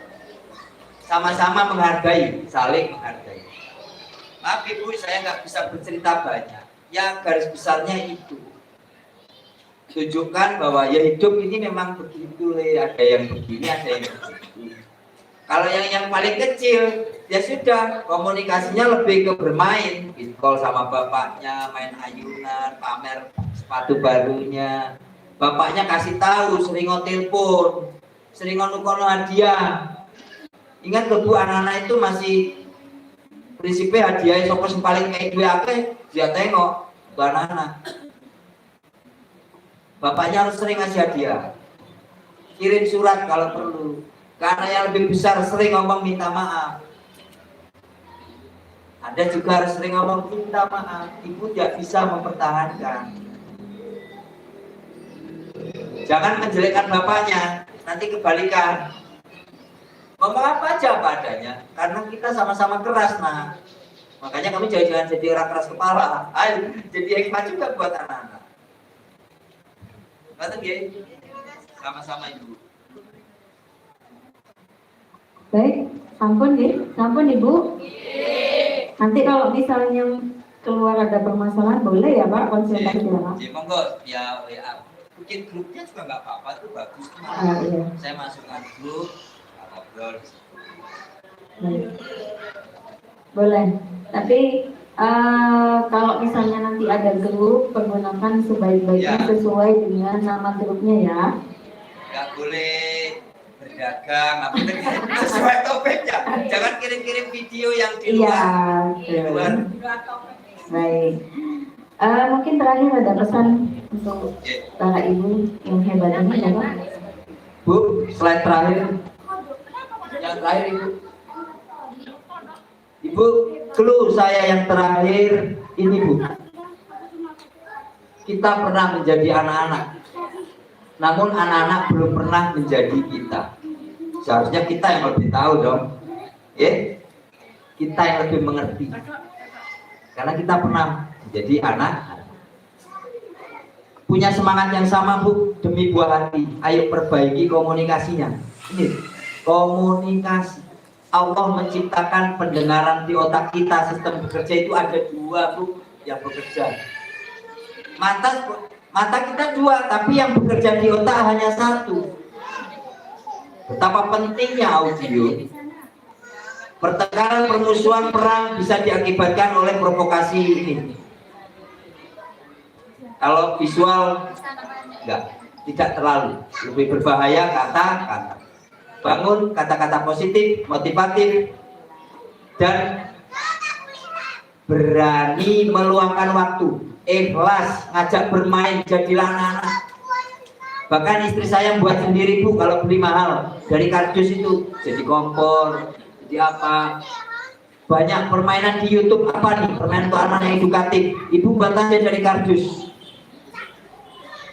Sama-sama menghargai, saling menghargai. Maaf Ibu, saya nggak bisa bercerita banyak. Ya garis besarnya itu. Tunjukkan bahwa ya hidup ini memang begitu, ada yang begini, ada yang begitu. Kalau yang paling kecil, ya sudah komunikasinya lebih ke bermain, call sama bapaknya, main ayunan, pamer sepatu barunya. Bapaknya kasih tahu, sering telepon, sering nukono hadiah. Ingat Bu, anak-anak itu masih prinsipnya hadiah sopos paling kayak gue akeh, dia tengok ke anak-anak. Bapaknya harus sering ngasih hadiah, kirim surat kalau perlu. Karena yang lebih besar sering ngomong minta maaf. Anda juga harus sering ngomong minta maaf. Ibu tidak bisa mempertahankan. Jangan menjelekkan bapaknya, nanti kebalikan. Ngomong apa aja apa adanya, karena kita sama-sama keras, nah. Makanya kami jangan jadi orang keras kepala. Ayo, jadi hikmah juga buat anak-anak. Betul ya? Sama-sama Ibu. Baik, sampun Ibu. Nanti kalau misalnya keluar ada permasalahan boleh ya Pak konsultasi ya Pak. Ya monggo ya WA. Mungkin grupnya juga nggak apa-apa tuh bagus. Iya. Saya masukkan grup, ngobrol. Baik. Boleh. Tapi kalau misalnya nanti ada grup, pergunakan sebaik-baiknya Ya. sesuai dengan nama grupnya ya. Nggak boleh berdagang, apa sesuai topiknya. Jangan kirim-kirim video yang di luar. Iya. Di luar. Baik. Mungkin terakhir ada pesan untuk para ibu yang hebat ini ya Pak. Bu, slide terakhir. Yang terakhir Ibu. Ibu, clue saya yang terakhir ini Bu. Kita pernah menjadi anak-anak. Namun anak-anak belum pernah menjadi kita. Seharusnya kita yang lebih tahu dong. Ya? Kita yang lebih mengerti. Karena kita pernah menjadi anak. Punya semangat yang sama Bu, demi buah hati. Ayo perbaiki komunikasinya. Ini komunikasi. Allah menciptakan pendengaran di otak kita, sistem bekerja itu ada dua Bu yang bekerja. Mata kita dua, tapi yang bekerja di otak hanya satu. Betapa pentingnya audio. Pertengkaran, permusuhan, perang bisa diakibatkan oleh provokasi ini. Kalau visual tidak terlalu, lebih berbahaya kata-kata. Bangun kata-kata positif, motivatif, dan berani meluangkan waktu, ikhlas, ngajak bermain, jadilah anak-anak. Bahkan istri saya buat sendiri Bu, kalau beli mahal dari kardus itu, jadi kompor, jadi apa. Banyak permainan di YouTube, apa nih permainan untuk anak yang edukatif. Ibu buat aja dari kardus.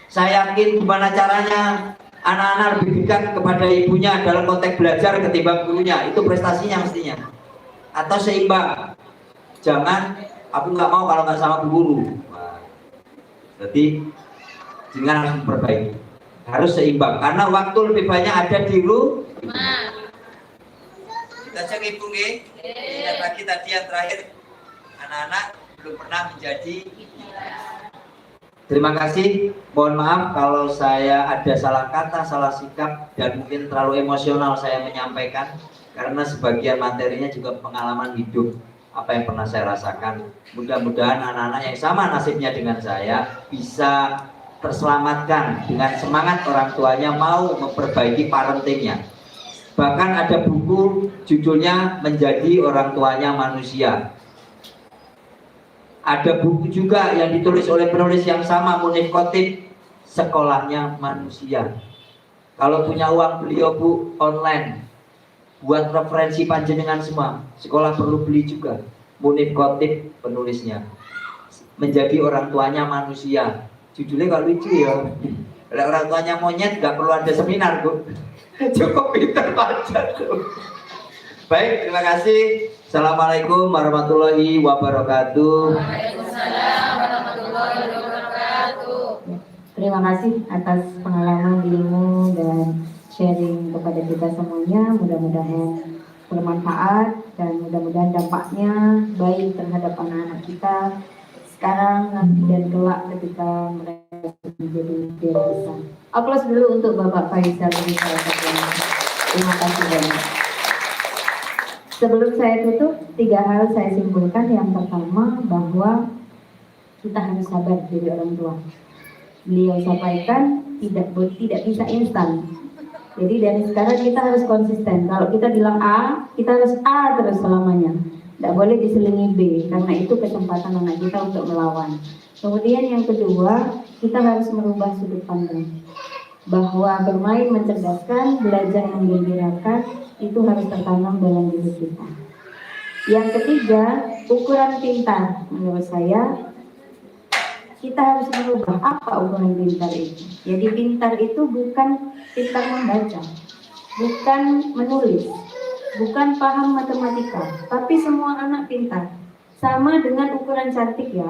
Saya yakin gimana caranya anak-anak lebih dekat kepada ibunya dalam konteks belajar ketimbang gurunya. Itu prestasinya mestinya. Atau seimbang. Jangan aku nggak mau kalau nggak sama bu guru. Jadi jangan harus memperbaiki, harus seimbang karena waktu lebih banyak ada di rumah. Kita cek ibu nggih. Ingat lagi tadi yang terakhir, anak-anak belum pernah menjadi. Terima kasih. Mohon maaf kalau saya ada salah kata, salah sikap dan mungkin terlalu emosional saya menyampaikan karena sebagian materinya juga pengalaman hidup apa yang pernah saya rasakan. Mudah-mudahan anak-anak yang sama nasibnya dengan saya bisa terselamatkan dengan semangat orang tuanya mau memperbaiki parentingnya. Bahkan ada buku judulnya Menjadi Orang Tuanya Manusia. Ada buku juga yang ditulis oleh penulis yang sama, Munif Khotib, Sekolahnya Manusia. Kalau punya uang beliau bu online, buat referensi panjenengan semua. Sekolah perlu beli juga. Munif Khotib penulisnya. Menjadi Orang Tuanya Manusia. Judulnya kalau lucu ya. Orang tuanya monyet nggak perlu ada seminar bu. Cukup pintar baca tuh. Baik, terima kasih. Assalamualaikum warahmatullahi wabarakatuh. Waalaikumsalam warahmatullahi wabarakatuh. Terima kasih atas pengalaman, ilmu, dan sharing kepada kita semuanya. Mudah-mudahan bermanfaat dan mudah-mudahan dampaknya baik terhadap anak-anak kita sekarang, nanti, dan kelak ketika mereka menjadi dewasa. Aplaus dulu untuk Bapak Faisal. Terima kasih banyak. Sebelum saya tutup, 3 hal saya simpulkan. Yang pertama, bahwa kita harus sabar jadi orang tua. Beliau sampaikan tidak bisa instan. Jadi dari sekarang kita harus konsisten. Kalau kita bilang A, kita harus A terus selamanya. Tidak boleh diselingi B, karena itu kesempatan anak kita untuk melawan. Kemudian yang kedua, kita harus merubah sudut pandang. Bahwa bermain mencerdaskan, belajar menggembirakan, itu harus tertanam dalam diri kita. Yang ketiga, ukuran pintar. Menurut saya, kita harus merubah apa ukuran pintar itu. Jadi pintar itu bukan pintar membaca, bukan menulis, bukan paham matematika, tapi semua anak pintar. Sama dengan ukuran cantik ya.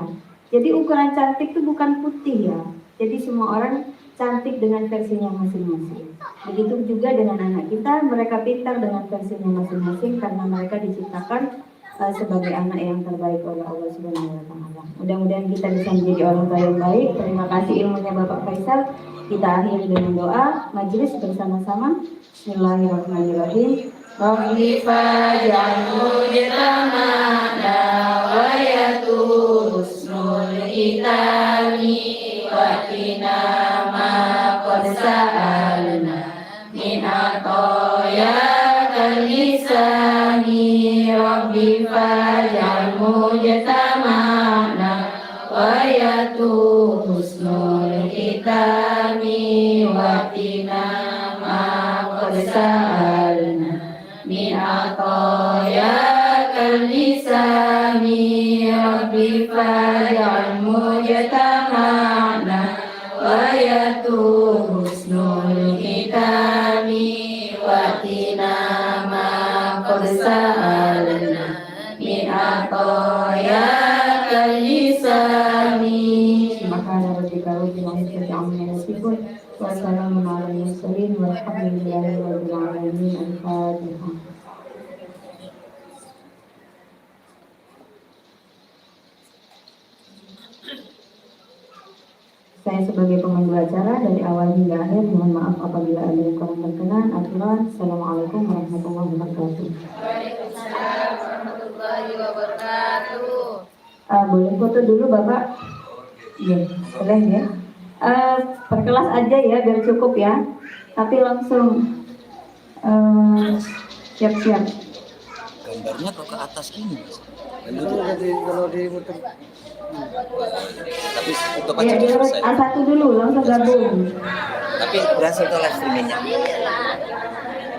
Jadi ukuran cantik itu bukan putih ya. Jadi semua orang cantik dengan versinya masing-masing. Begitu juga dengan anak kita, mereka pintar dengan versinya masing-masing karena mereka diciptakan sebagai anak yang terbaik oleh Allah Subhanahu wa taala. Mudah-mudahan kita bisa menjadi orang tua yang baik. Terima kasih ilmunya Bapak Faisal. Kita akhiri dengan doa majelis bersama-sama. Bismillahirrahmanirrahim. Rabbi faj'alhu jitamana wa yatusnul itami wa qina ma qad sa'alna min atoya lisani. Rabbi faj'alhu jitamana wa yatusnul itami wa qina ma qad sa'alna min atoya lisani. Rabbi faj'alhu jitamana wa yatusnul itami wa qina ma qad sa'alna min atoya lisani. Subhana rabbika rabbil izzati amma yasifun wa salamun alal mursalin walhamdulillahi rabbil alamin. Al-Fatihah. Saya sebagai pemandu acara dari awal hingga akhir mohon maaf apabila ada yang kurang berkenan. Akhiran, Assalamualaikum warahmatullahi wabarakatuh. Waalaikumsalam warahmatullahi wabarakatuh. Boleh foto dulu Bapak? Iya, boleh ya. Perkelas aja ya biar cukup ya. Tapi langsung siap-siap. Gambarnya kok ke atas ini mas? Kalau di muter. Tapi untuk Ya, A1 dulu langsung gabung. Tapi berhasil tuh live streamingnya.